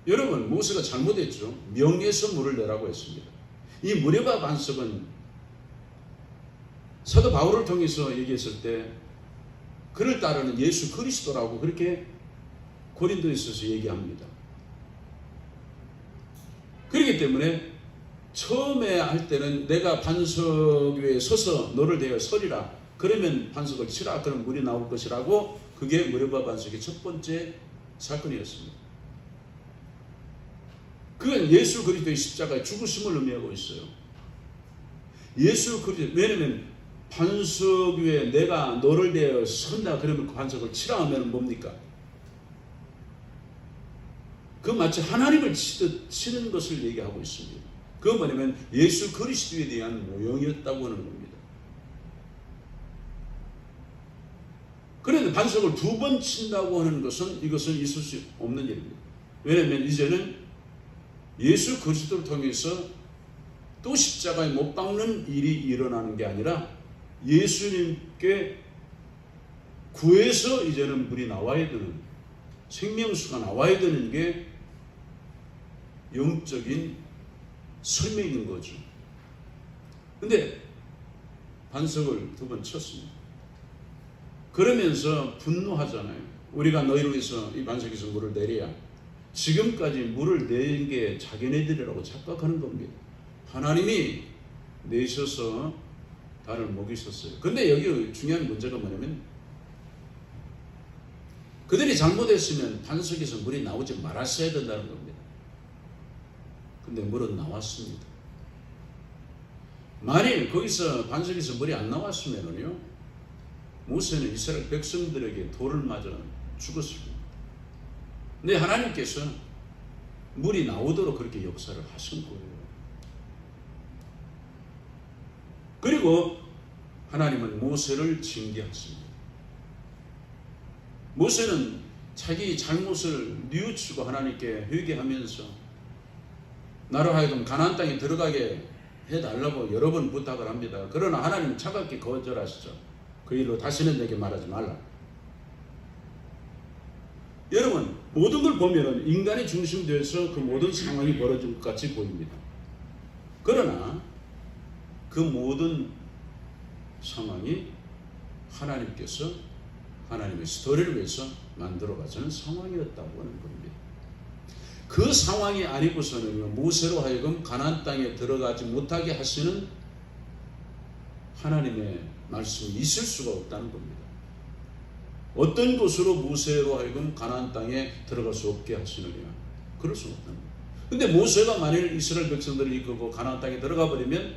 여러분, 모세가 잘못했죠. 명에서 물을 내라고 했습니다. 이 무레바 반석은 사도 바울을 통해서 얘기했을 때 그를 따르는 예수 그리스도라고 그렇게 고린도에서 얘기합니다. 그렇기 때문에 처음에 할 때는 내가 반석 위에 서서 너를 대하여 서리라, 그러면 반석을 치라, 그럼 물이 나올 것이라고, 그게 무레바 반석의 첫 번째 사건이었습니다. 그건 예수 그리스도의 십자가의 죽으심을 의미하고 있어요. 예수 그리스도, 왜냐면 반석 위에 내가 너를 대하여 선다 그러면 그 반석을 치라 하면 뭡니까? 그 마치 하나님을 치듯 치는 것을 얘기하고 있습니다. 그건 뭐냐면 예수 그리스도에 대한 모형이었다고 하는 겁니다. 그런데 반석을 2번 친다고 하는 것은 이것은 있을 수 없는 일입니다. 왜냐하면 이제는 예수 그리스도를 통해서 또 십자가에 못 박는 일이 일어나는 게 아니라 예수님께 구해서 이제는 물이 나와야 되는, 생명수가 나와야 되는 게 영적인 설명인 거죠. 근데 반석을 2번 쳤습니다. 그러면서 분노하잖아요. 우리가 너희를 위해서 이 반석에서 물을 내려야, 지금까지 물을 내린 게 자기네들이라고 착각하는 겁니다. 하나님이 내셔서 나를 먹이셨어요. 근데 여기 중요한 문제가 뭐냐면 그들이 잘못했으면 반석에서 물이 나오지 말았어야 된다는 겁니다. 근데 물은 나왔습니다. 만일 거기서 반석에서 물이 안 나왔으면요, 모세는 이스라엘 백성들에게 돌을 맞아 죽었을 겁니다. 근데 하나님께서 물이 나오도록 그렇게 역사를 하신 거예요. 그리고 하나님은 모세를 징계했습니다. 모세는 자기 잘못을 뉘우치고 하나님께 회개하면서 나로 하여금 가나안 땅에 들어가게 해달라고 여러 번 부탁을 합니다. 그러나 하나님은 차갑게 거절하시죠. 그 일로 다시는 내게 말하지 말라. 여러분, 모든 걸 보면은 인간이 중심되어서 그 모든 상황이 벌어진 것 같이 보입니다. 그러나 그 모든 상황이 하나님께서 하나님의 스토리를 위해서 만들어가자는 상황이었다고 하는 겁니다. 그 상황이 아니고서는 모세로 하여금 가나안 땅에 들어가지 못하게 하시는 하나님의 말씀이 있을 수가 없다는 겁니다. 어떤 것으로 모세로 하여금 가나안 땅에 들어갈 수 없게 하시느냐? 그럴 수 없다는 겁니다. 근데 모세가 만일 이스라엘 백성들을 이끌고 가나안 땅에 들어가 버리면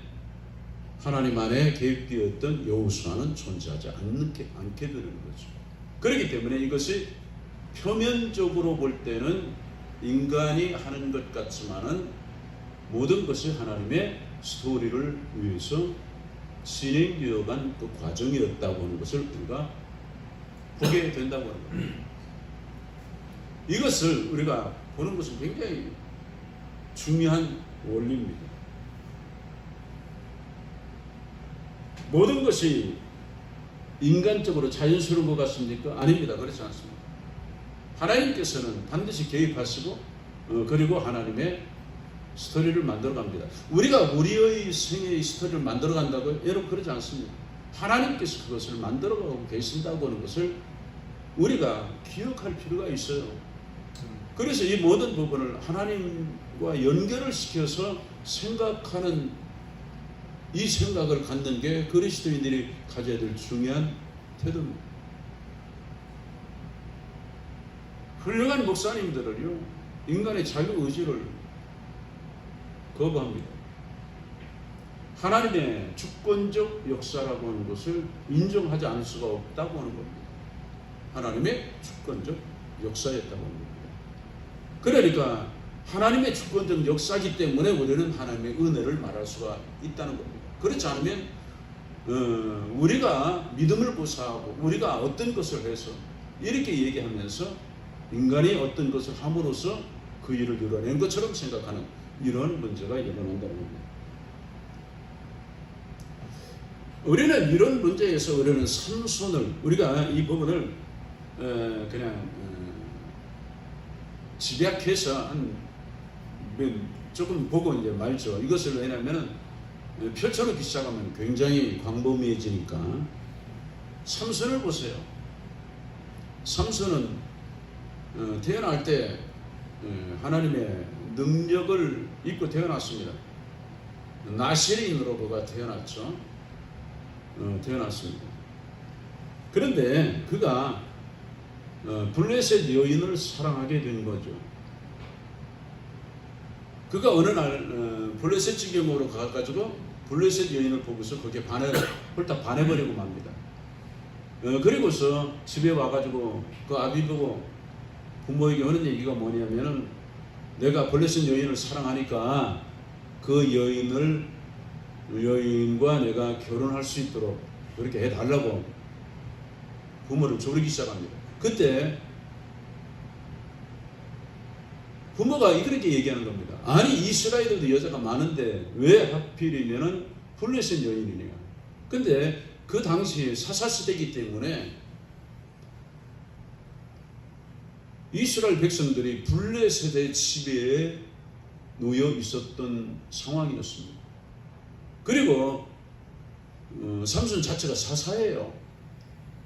하나님 안에 계획되었던 여호수아는 존재하지 않게 되는 거죠. 그렇기 때문에 이것이 표면적으로 볼 때는 인간이 하는 것 같지만은 모든 것이 하나님의 스토리를 위해서 진행되어간 그 과정이었다고 하는 것을 우리가 보게 된다고 하는 겁니다. 이것을 우리가 보는 것은 굉장히 중요한 원리입니다. 모든 것이 인간적으로 자연스러운 것 같습니까? 아닙니다. 그렇지 않습니다. 하나님께서는 반드시 개입하시고 그리고 하나님의 스토리를 만들어 갑니다. 우리가 우리의 생애의 스토리를 만들어 간다고요? 여러분 그러지 않습니다. 하나님께서 그것을 만들어 가고 계신다고 하는 것을 우리가 기억할 필요가 있어요. 그래서 이 모든 부분을 하나님과 연결을 시켜서 생각하는 이 생각을 갖는 게 그리스도인들이 가져야 될 중요한 태도입니다. 훌륭한 목사님들은요, 인간의 자유의지를 거부합니다. 하나님의 주권적 역사라고 하는 것을 인정하지 않을 수가 없다고 하는 겁니다. 하나님의 주권적 역사였다고 하는 겁니다. 그러니까 하나님의 주권적 역사이기 때문에 우리는 하나님의 은혜를 말할 수가 있다는 겁니다. 그렇지 않으면 우리가 믿음을 고사하고 우리가 어떤 것을 해서 이렇게 얘기하면서 인간이 어떤 것을 함으로써 그 일을 이뤄낸 것처럼 생각하는 이런 문제가 일어난다는 겁니다. 우리는 이런 문제에서 우리는 삼손을 우리가 이 부분을 그냥 집약해서 조금 보고 이제 말죠. 이것을 왜냐하면 펼쳐놓기 시작하면 굉장히 광범위해지니까. 삼손을 보세요. 삼손은 태어날 때 하나님의 능력을 입고 태어났습니다. 나실인으로 그가 태어났죠. 태어났습니다. 그런데 그가 블레셋 여인을 사랑하게 된 거죠. 그가 어느 날 블레셋 지경으로 가가지고 블레셋 여인을 보고서 거기에 홀딱 반해버리고 맙니다. 그리고서 집에 와가지고 그 아비 보고 부모에게 하는 얘기가 뭐냐면은 내가 블레셋 여인을 사랑하니까 그 여인과 내가 결혼할 수 있도록 그렇게 해달라고 부모를 조르기 시작합니다. 그때 부모가 그렇게 얘기하는 겁니다. 아니 이스라엘에도 여자가 많은데 왜 하필이면은 블레셋 여인이냐. 근데 그 당시 사사시대이기 때문에 이스라엘 백성들이 블레셋의 지배에 놓여 있었던 상황이었습니다. 그리고 삼손 자체가 사사예요.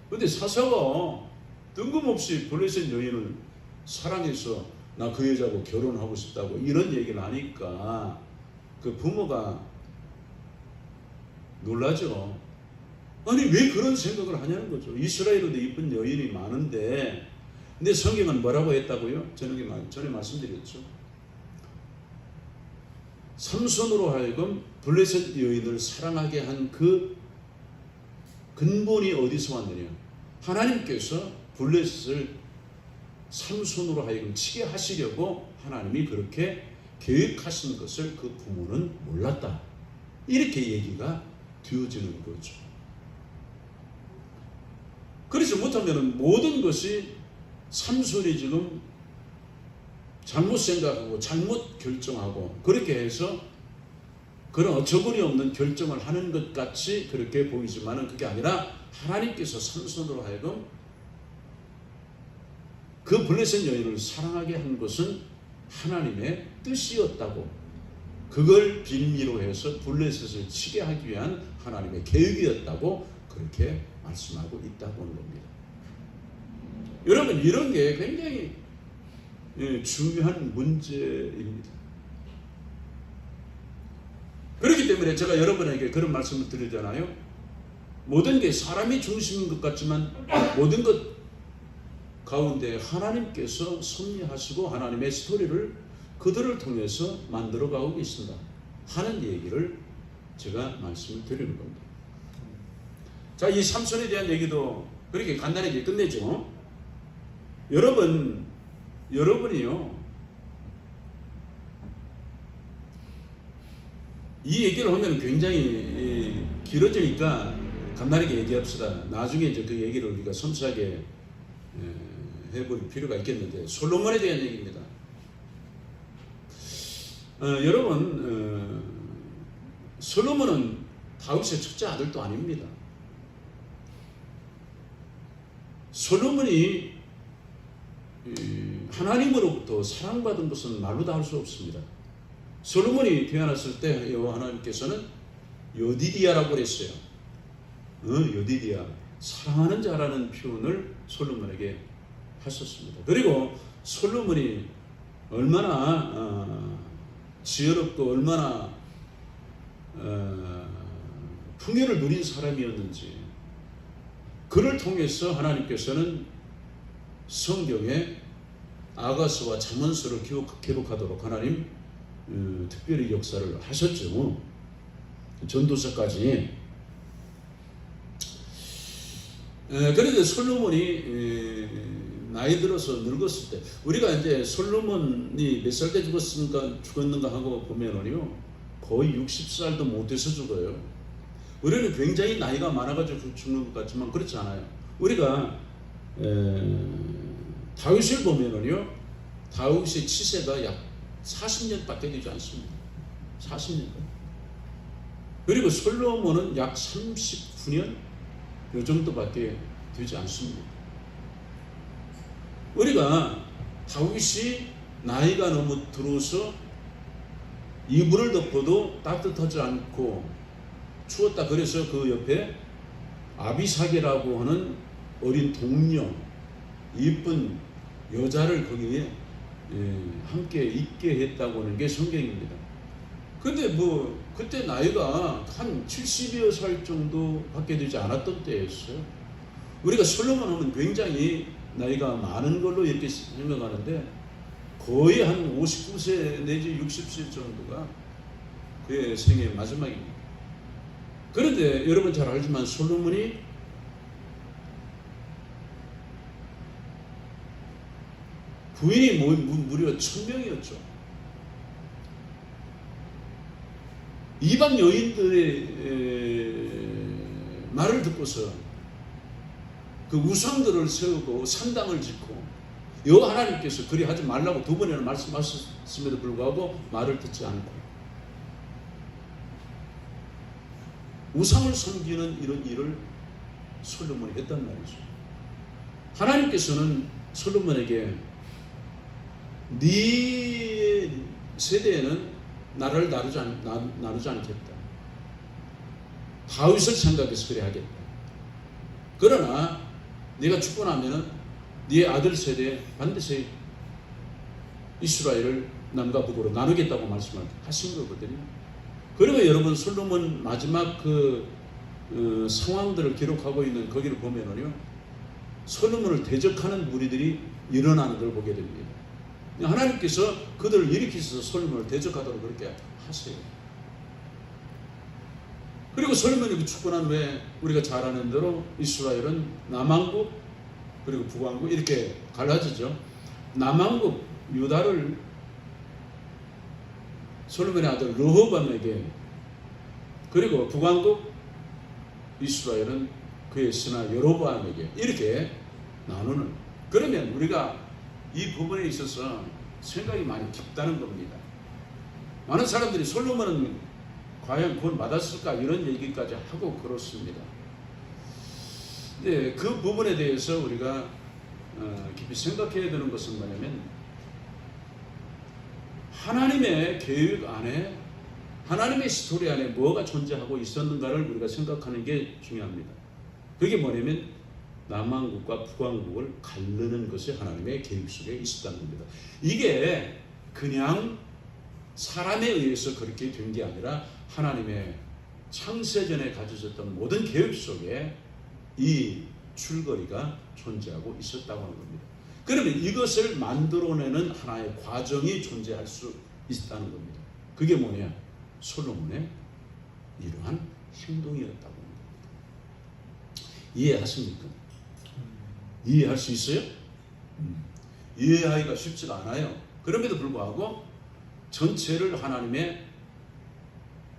근데 사사가 뜬금없이 블레셋 여인을 사랑해서 나 그 여자하고 결혼하고 싶다고 이런 얘기를 하니까 그 부모가 놀라죠. 아니 왜 그런 생각을 하냐는 거죠. 이스라엘에도 이쁜 여인이 많은데. 근데 성경은 뭐라고 했다고요? 전에 말씀드렸죠. 삼손으로 하여금 블레셋 여인을 사랑하게 한 그 근본이 어디서 왔느냐. 하나님께서 블레셋을 삼손으로 하여금 치게 하시려고 하나님이 그렇게 계획하신 것을 그 부모는 몰랐다. 이렇게 얘기가 되어지는 거죠. 그렇지 못하면 모든 것이 삼손이 지금 잘못 생각하고 잘못 결정하고 그렇게 해서 그런 어처구니 없는 결정을 하는 것 같이 그렇게 보이지만은 그게 아니라 하나님께서 삼손으로 하여금 그 블레셋 여인을 사랑하게 한 것은 하나님의 뜻이었다고, 그걸 빌미로 해서 블레셋을 치게 하기 위한 하나님의 계획이었다고 그렇게 말씀하고 있다고 하는 겁니다. 여러분, 이런 게 굉장히 중요한 문제입니다. 그렇기 때문에 제가 여러분에게 그런 말씀을 드리잖아요. 모든 게 사람이 중심인 것 같지만 모든 것 가운데 하나님께서 섭리하시고 하나님의 스토리를 그들을 통해서 만들어가고 계신다 하는 얘기를 제가 말씀을 드리는 겁니다. 자, 이 삼손에 대한 얘기도 그렇게 간단하게 끝내죠. 여러분이요, 이 얘기를 하면 굉장히 길어지니까 간단하게 얘기합시다. 나중에 이제 그 얘기를 우리가 섬세하게 해볼 필요가 있겠는데, 솔로몬에 대한 얘기입니다. 여러분, 솔로몬은 다윗의 첫째 아들도 아닙니다. 솔로몬이 하나님으로부터 사랑받은 것은 말로 다 할 수 없습니다. 솔로몬이 태어났을 때 여호와 하나님께서는 여디디아라고 그랬어요. 여디디아, 사랑하는 자라는 표현을 솔로몬에게 하셨습니다. 그리고 솔로몬이 얼마나 지혜롭고 얼마나 풍요를 누린 사람이었는지, 그를 통해서 하나님께서는 성경에 아가서와 잠언서를 기록하도록 하나님 특별히 역사를 하셨죠. 전도서까지. 그런데 솔로몬이 나이 들어서 늙었을 때, 우리가 이제 솔로몬이 몇 살 때 죽었는가 하고 보면은요, 거의 60살도 못해서 죽어요. 우리는 굉장히 나이가 많아가지고 죽는 것 같지만 그렇지 않아요. 우리가 다윗을 보면은요, 다윗의 치세가 약 40년밖에 되지 않습니다. 40년. 그리고 솔로몬은 약 39년 이 정도밖에 되지 않습니다. 우리가 다윗이 나이가 너무 들어서 이불을 덮어도 따뜻하지 않고 추웠다, 그래서 그 옆에 아비삭이라고 하는 어린 동료, 이쁜 여자를 거기에 함께 있게 했다고 하는 게 성경입니다. 근데 뭐 그때 나이가 한 70여 살 정도 밖에 되지 않았던 때였어요. 우리가 솔로몬 하면 굉장히 나이가 많은 걸로 이렇게 생각하는데 거의 한 59세 내지 60세 정도가 그의 생의 마지막입니다. 그런데 여러분 잘 알지만 솔로몬이 부인이 무려 1000명이었죠. 이방 여인들의 말을 듣고서 그 우상들을 세우고 산당을 짓고, 여호와 하나님께서 그리 하지 말라고 두 번이나 말씀하셨음에도 불구하고 말을 듣지 않고 우상을 섬기는 이런 일을 솔로몬이 했단 말이죠. 하나님께서는 솔로몬에게 네 세대에는 나를 나누지 않겠다. 다윗을 생각해서 그래 하겠다. 그러나 네가 죽고 나면은 네 아들 세대에 반드시 이스라엘을 남과 북으로 나누겠다고 말씀하신 거거든요. 그리고 여러분 솔로몬 마지막 상황들을 기록하고 있는 거기를 보면은요, 솔로몬을 대적하는 무리들이 일어나는 걸 보게 됩니다. 하나님께서 그들을 일으키셔서 솔로몬을 대적하도록 그렇게 하세요. 그리고 솔로몬이 죽고 난 후에 우리가 잘 아는 대로 이스라엘은 남왕국 그리고 북왕국 이렇게 갈라지죠. 남왕국 유다를 솔로몬의 아들 르호밤에게, 그리고 북왕국 이스라엘은 그의 신하 여로보암에게 이렇게 나누는, 그러면 우리가 이 부분에 있어서 생각이 많이 깊다는 겁니다. 많은 사람들이 솔로몬은 과연 구원 받았을까 이런 얘기까지 하고 그렇습니다. 네, 그 부분에 대해서 우리가 깊이 생각해야 되는 것은 뭐냐면 하나님의 계획 안에 하나님의 스토리 안에 뭐가 존재하고 있었는가를 우리가 생각하는 게 중요합니다. 그게 뭐냐면 남왕국과 북왕국을 가르는 것이 하나님의 계획 속에 있었다는 겁니다. 이게 그냥 사람에 의해서 그렇게 된 게 아니라 하나님의 창세전에 가져졌던 모든 계획 속에 이 줄거리가 존재하고 있었다고 하는 겁니다. 그러면 이것을 만들어내는 하나의 과정이 존재할 수 있다는 겁니다. 그게 뭐냐? 솔로몬의 이러한 행동이었다고 합니다. 이해하십니까? 이해할 수 있어요? 이해하기가 쉽지가 않아요. 그럼에도 불구하고 전체를 하나님의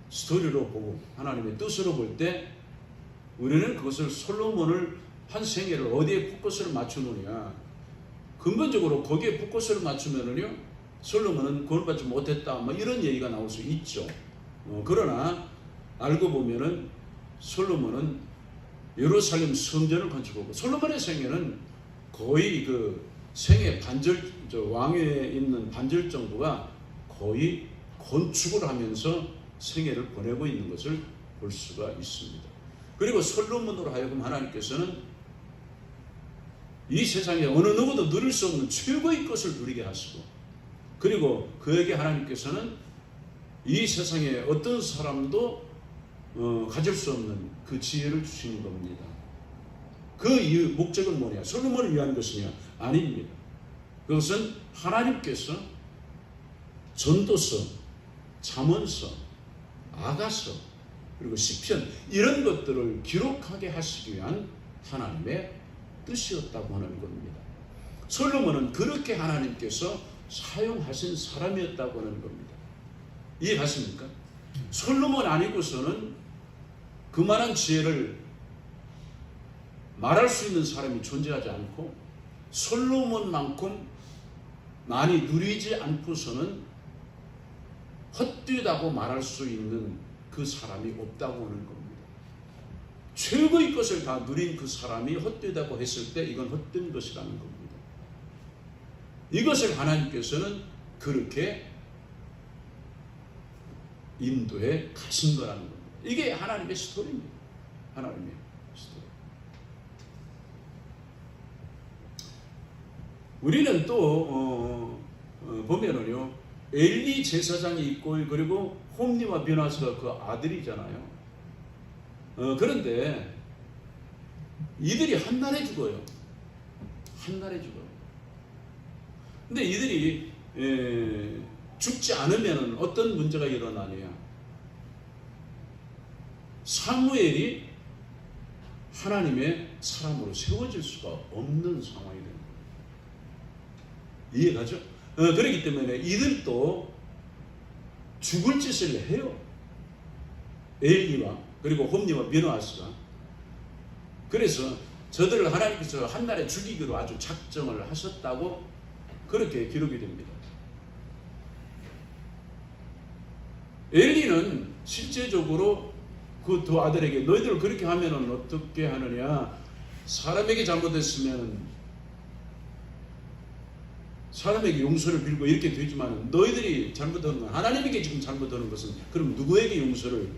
스토리로 보고 하나님의 뜻으로 볼 때 우리는 그것을 솔로몬을 한 생애를 어디에 포커스를 맞추느냐, 근본적으로 거기에 포커스를 맞추면은요 솔로몬은 구원받지 못했다 뭐 이런 얘기가 나올 수 있죠. 그러나 알고 보면은 솔로몬은 예루살렘 성전을 건축하고 솔로몬의 생애는 거의 그 생애 반절 왕위에 있는 반절 정도가 거의 건축을 하면서 생애를 보내고 있는 것을 볼 수가 있습니다. 그리고 솔로몬으로 하여금 하나님께서는 이 세상에 어느 누구도 누릴 수 없는 최고의 것을 누리게 하시고, 그리고 그에게 하나님께서는 이 세상에 어떤 사람도 가질 수 없는 그 지혜를 주시는 겁니다. 그 이유, 목적은 뭐냐? 솔로몬을 위한 것이냐? 아닙니다. 그것은 하나님께서 전도서, 잠언서, 아가서, 그리고 시편 이런 것들을 기록하게 하시기 위한 하나님의 뜻이었다고 하는 겁니다. 솔로몬은 그렇게 하나님께서 사용하신 사람이었다고 하는 겁니다. 이해하십니까? 솔로몬 아니고서는 그만한 지혜를 말할 수 있는 사람이 존재하지 않고 솔로몬만큼 많이 누리지 않고서는 헛되다고 말할 수 있는 그 사람이 없다고 하는 겁니다. 최고의 것을 다 누린 그 사람이 헛되다고 했을 때 이건 헛된 것이라는 겁니다. 이것을 하나님께서는 그렇게 인도에 가신 거라는 겁니다. 이게 하나님의 스토리입니다. 하나님의 스토리. 우리는 또 보면은요 엘리 제사장이 있고 그리고 홈리와 뷰나스가 그 아들이잖아요. 그런데 이들이 한날에 죽어요. 한날에 죽어요. 근데 이들이 죽지 않으면 어떤 문제가 일어나냐? 사무엘이 하나님의 사람으로 세워질 수가 없는 상황이 됩니다. 이해가죠? 그렇기 때문에 이들도 죽을 짓을 해요. 엘리와 그리고 홈리와 비누아스가. 그래서 저들을 하나님께서 한날에 죽이기로 아주 작정을 하셨다고 그렇게 기록이 됩니다. 엘리는 실제적으로 그 두 아들에게 너희들 그렇게 하면은 어떻게 하느냐, 사람에게 잘못했으면 사람에게 용서를 빌고 이렇게 되지만 너희들이 잘못하는 건 하나님에게 지금 잘못하는 것은 그럼 누구에게 용서를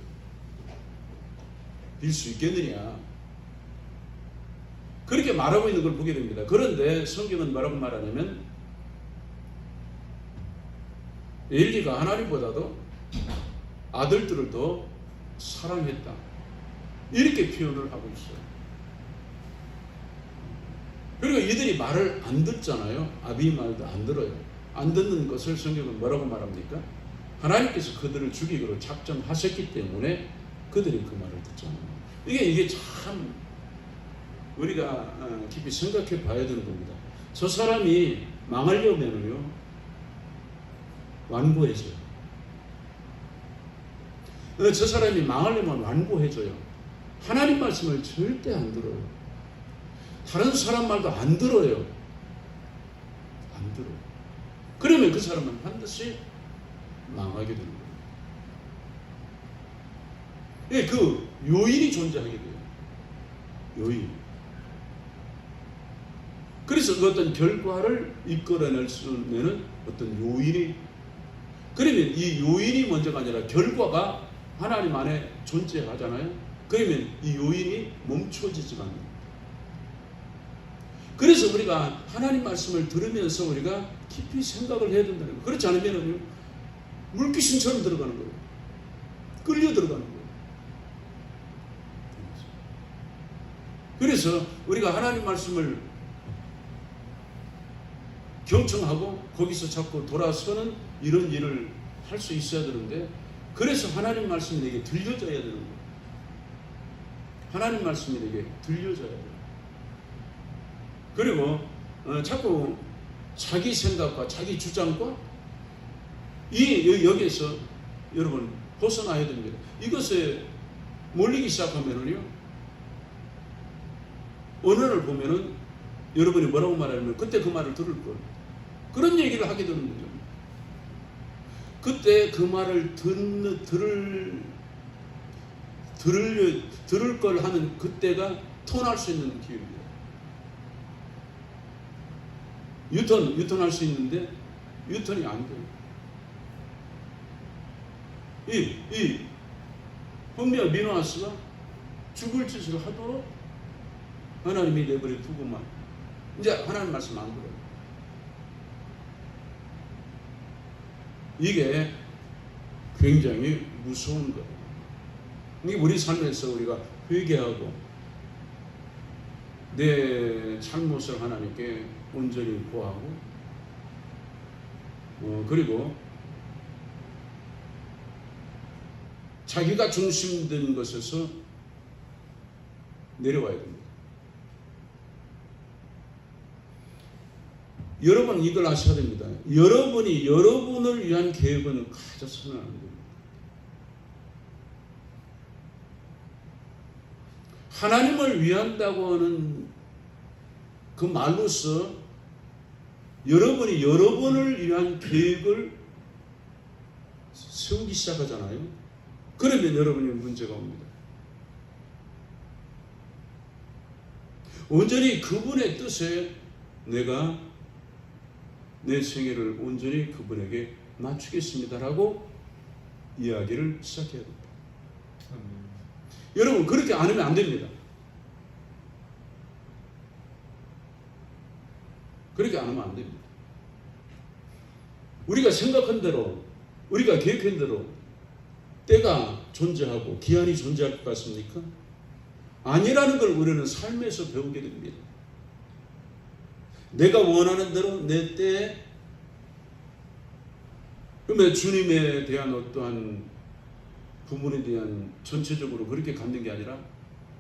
빌 수 있겠느냐, 그렇게 말하고 있는 걸 보게 됩니다. 그런데 성경은 뭐라고 말하냐면 엘리가 하나님보다도 아들들을 더 사랑했다 이렇게 표현을 하고 있어요. 그리고 이들이 말을 안 듣잖아요. 아비 말도 안 들어요. 안 듣는 것을 성경은 뭐라고 말합니까? 하나님께서 그들을 죽이기로 작정하셨기 때문에 그들이 그 말을 듣잖아요. 이게 참 우리가 깊이 생각해 봐야 되는 겁니다. 저 사람이 망하려면요 완고해져요. 저 사람이 망하려면 완고해져요. 하나님 말씀을 절대 안 들어요. 다른 사람 말도 안 들어요. 안 들어요. 그러면 그 사람은 반드시 망하게 되는 거예요. 예, 그 요인이 존재하게 돼요. 요인. 그래서 그 어떤 결과를 이끌어낼 수 있는 어떤 요인이, 그러면 이 요인이 먼저가 아니라 결과가 하나님 안에 존재하잖아요. 그러면 이 요인이 멈춰지지가 않아요. 그래서 우리가 하나님 말씀을 들으면서 우리가 깊이 생각을 해야 된다는 거예요. 그렇지 않으면 물귀신처럼 들어가는 거예요. 끌려 들어가는 거예요. 그래서 우리가 하나님 말씀을 경청하고 거기서 자꾸 돌아서는 이런 일을 할 수 있어야 되는데, 그래서 하나님 말씀이 내게 들려져야 되는 거예요. 하나님 말씀이 내게 들려져야 돼요. 그리고 자꾸 자기 생각과 자기 주장과 여기에서 여러분 벗어나야 됩니다. 이것에 몰리기 시작하면은요, 어느 날 보면은 여러분이 뭐라고 말하면 그때 그 말을 들을 걸, 그런 얘기를 하게 되는 거죠. 그때 그 말을 들을 걸 하는 그때가 턴할 수 있는 기회입니다. 유턴할 수 있는데 유턴이 안 돼요. 이 홈리와 미노아스가 죽을 짓을 하도록 하나님이 내버려 두고만 이제 하나님 말씀 안 들어요. 이게 굉장히 무서운 거예요. 이게 우리 삶에서 우리가 회개하고 내 잘못을 하나님께 온전히 고하고 그리고 자기가 중심된 것에서 내려와야 됩니다. 여러분 이걸 아셔야 됩니다. 여러분이 여러분을 위한 계획은 가져서는 안 됩니다. 하나님을 위한다고 하는 그 말로서 여러분이 여러분을 위한 계획을 세우기 시작하잖아요. 그러면 여러분이 문제가 옵니다. 온전히 그분의 뜻에 내가 내 생애를 온전히 그분에게 맞추겠습니다라고 이야기를 시작해야 됩니다. 여러분 그렇게 안 하면 안 됩니다. 그렇게 안 하면 안 됩니다. 우리가 생각한 대로, 우리가 계획한 대로 때가 존재하고 기한이 존재할 것 같습니까? 아니라는 걸 우리는 삶에서 배우게 됩니다. 내가 원하는 대로 내 때에, 그러면 주님에 대한 어떠한 부분에 대한 전체적으로 그렇게 갖는 게 아니라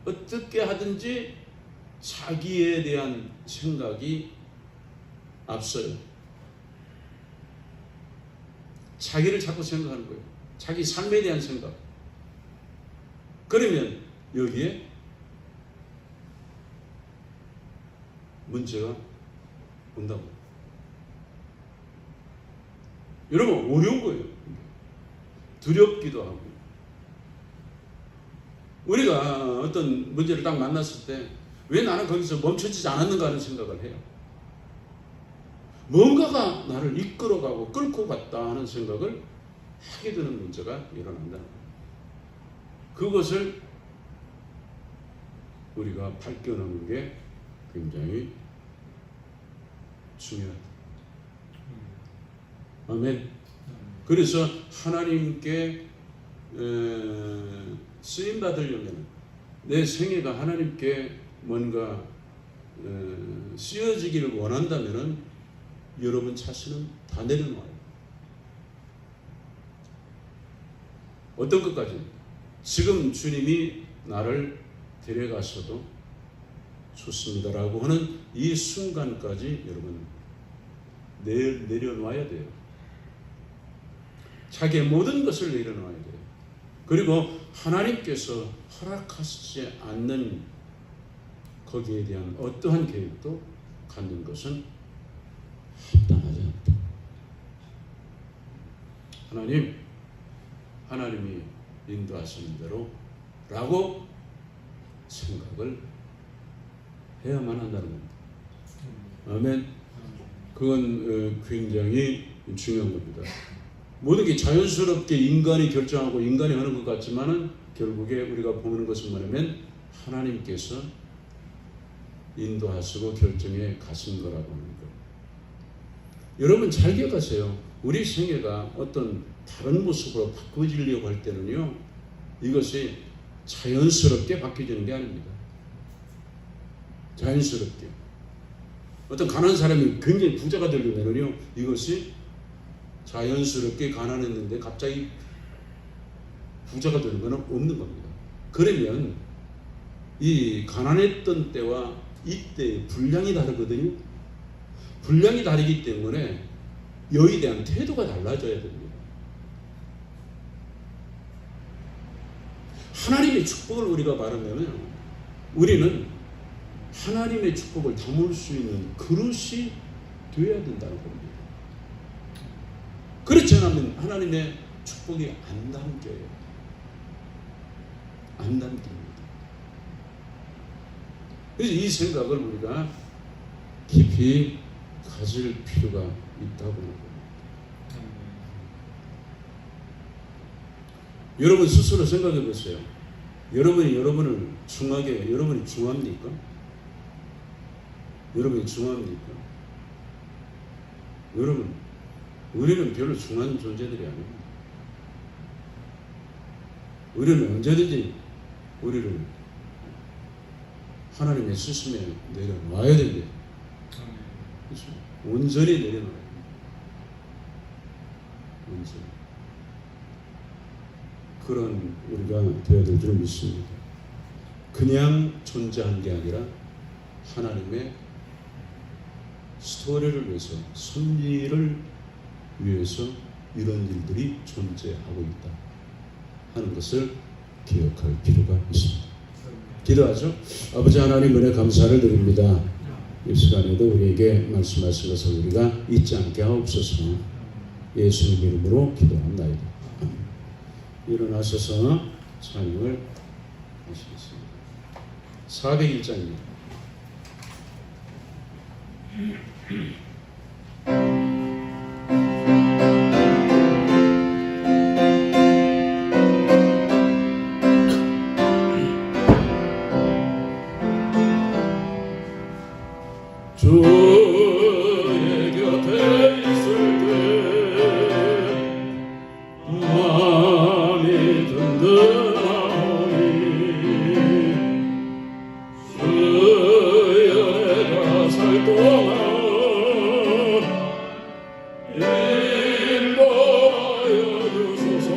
어떻게 하든지 자기에 대한 생각이 앞서요. 자기를 자꾸 생각하는 거예요. 자기 삶에 대한 생각. 그러면 여기에 문제가 온다고. 여러분 어려운 거예요. 두렵기도 하고. 우리가 어떤 문제를 딱 만났을 때 왜 나는 거기서 멈춰지지 않았는가 하는 생각을 해요. 뭔가가 나를 이끌어가고 끌고 갔다 하는 생각을 하게 되는 문제가 일어난다는 거예요. 그것을 우리가 발견하는 게 굉장히 중요하다. 아멘. 그래서 하나님께 쓰임 받으려면 내 생애가 하나님께 뭔가 쓰여지기를 원한다면은 여러분 자신은 다 내려놓아요. 어떤 것까지? 지금 주님이 나를 데려가셔도 좋습니다라고 하는 이 순간까지 여러분 내려놔야 돼요. 자기의 모든 것을 내려놔야 돼요. 그리고 하나님께서 허락하시지 않는 거기에 대한 어떠한 계획도 갖는 것은 합당하지 않다. 하나님이 인도하시는 대로 라고 생각을 해야만 한다는 겁니다. 아멘. 그건 굉장히 중요한 겁니다. 모든 게 자연스럽게 인간이 결정하고 인간이 하는 것 같지만은 결국에 우리가 보는 것은 뭐냐면 하나님께서 인도하시고 결정해 가신 거라고 하는 거예요. 여러분 잘 기억하세요. 우리 생애가 어떤 다른 모습으로 바꿔지려고 할 때는요, 이것이 자연스럽게 바뀌어지는 게 아닙니다. 자연스럽게. 어떤 가난한 사람이 굉장히 부자가 되려면요, 이것이 자연스럽게 가난했는데 갑자기 부자가 되는 것은 없는 겁니다. 그러면 이 가난했던 때와 이때의 분량이 다르거든요. 분량이 다르기 때문에 여기에 대한 태도가 달라져야 됩니다. 하나님의 축복을 우리가 바라면 우리는 하나님의 축복을 담을 수 있는 그릇이 되어야 된다는 겁니다. 그렇지 않으면 하나님의 축복이 안 담겨요. 안 담깁니다. 그래서 이 생각을 우리가 깊이 가질 필요가 있다고 합니다. 여러분 스스로 생각해 보세요. 여러분이 여러분을 중하게, 여러분이 중합니까? 여러분이 중합니까? 여러분, 우리는 별로 중한 존재들이 아닙니다. 우리는 언제든지 우리를 하나님의 스승에 내려놔야 됩니다. 그렇죠? 온전히 내려놔야 됩니다. 온전히. 그런 우리가 되어야 될 줄 믿습니다. 그냥 존재한 게 아니라 하나님의 스토리를 위해서, 섭리를 위해서 이런 일들이 존재하고 있다 하는 것을 기억할 필요가 있습니다. 기도하죠. 아버지 하나님, 은혜 감사를 드립니다. 이 시간에도 우리에게 말씀하신 것을 우리가 잊지 않게 하옵소서. 예수님 이름으로 기도합나이다. 일어나셔서 찬양을 하시겠습니다. 401장입니다. 주의 곁에 있을 때 마음이 든든하오니 주의 내가 살 동안 인도하여 주소서.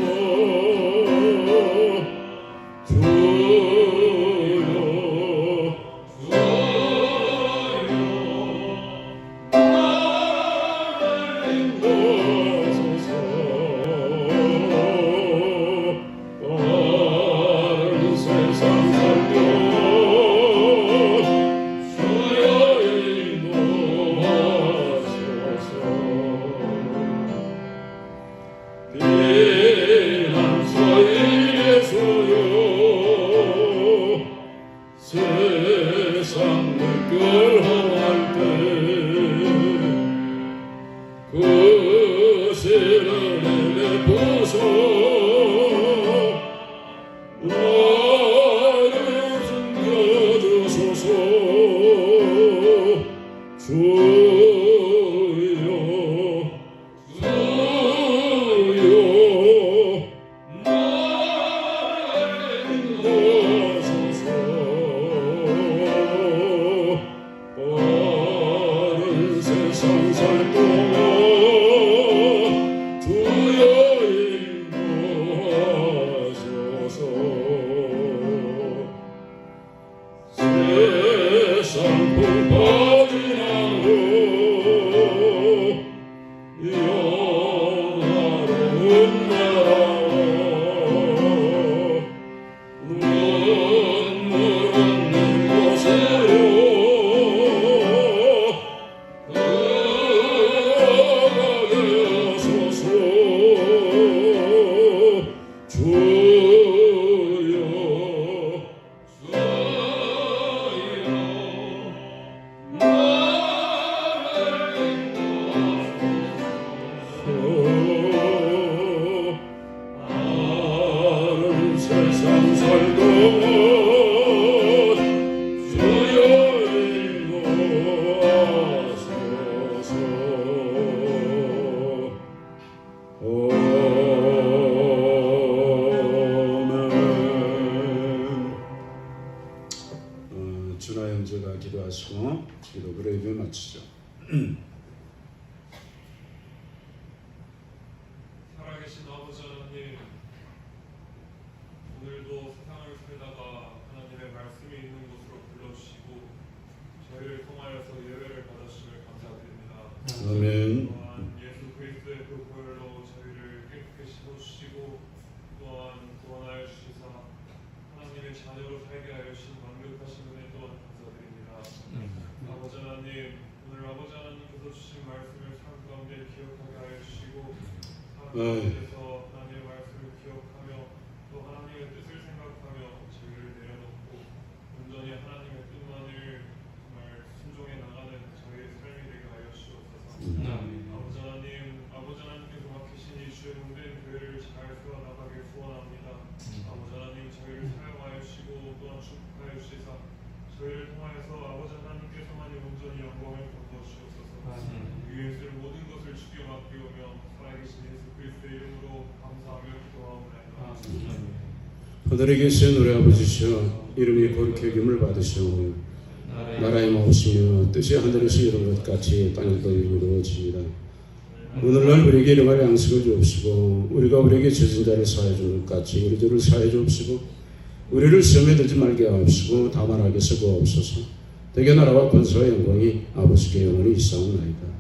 세상 물결 허할 때 그 시를 내려보소. 나를 숨겨주소서. 주여 주여 나를 인도하소서. 빠른 세상 살 동안 주여 인도하소서. 세상 풍파 지나고 영화로운 나라와 눈물 없는 곳으로 기도하시죠. 살아계신 아버지 하나님, 오늘도 세상을 살다가 하나님의 말씀이 있는 곳으로 불러주시고 저희를 통하여서 예배를 받으심을 감사드립니다. 아멘. 또한 예수 그리스도의 그 보혈로 저희를 깨끗게 씻어주시고 또한 구원하여 주시사 하나님의 자녀로 살게 하여 주신 완벽하신 은혜 또한 감사드립니다. 아버지 하나님, 오늘 아버지 하나님께서 주신 말씀을 삶 가운데 기억하게 하여 주시고 삶 가운데서 하나님의 말씀을 기억하며 또 하나님의 뜻을 생각하며 저희를 내려놓고 온전히 하나님의 뜻만을 정말 순종해 나가는 저희의 삶이 되게 하여 주옵소서. 아버지 하나님, 아버지 하나님께서 맡기신 이 주의 몸된 교회를 잘 세워나가길 소원합니다. 아버지 하나님, 저희를 사용하여 주시고 또한 축복하여 주시사 저희를 통하여서 아버지 하나님께서만이 온전히 영광을 거두어 주옵소서. 위에 있을 모든 것을 주께 맡기오며 살아계신 예수 그리스도의 이름으로 감사하며 기도하옵나이다. 하늘에 계신 우리 아버지시여, 이름이 거룩히 여김을 받으시오며 나라의 마옵시며 뜻이 하늘에서 이룬 것 같이 땅에도 이루어집니다. 오늘날 우리에게 일용할 양식을 주옵시고 우리가 우리에게 져진 자를 사하여 준 것 같이 우리 죄를 사하여 주옵시고 우리를 시험에 들지 말게 하옵시고 다만 악에서 구하옵소서. 대개 나라와 권세와 영광이 아버지께 영원히 있사옵나이다.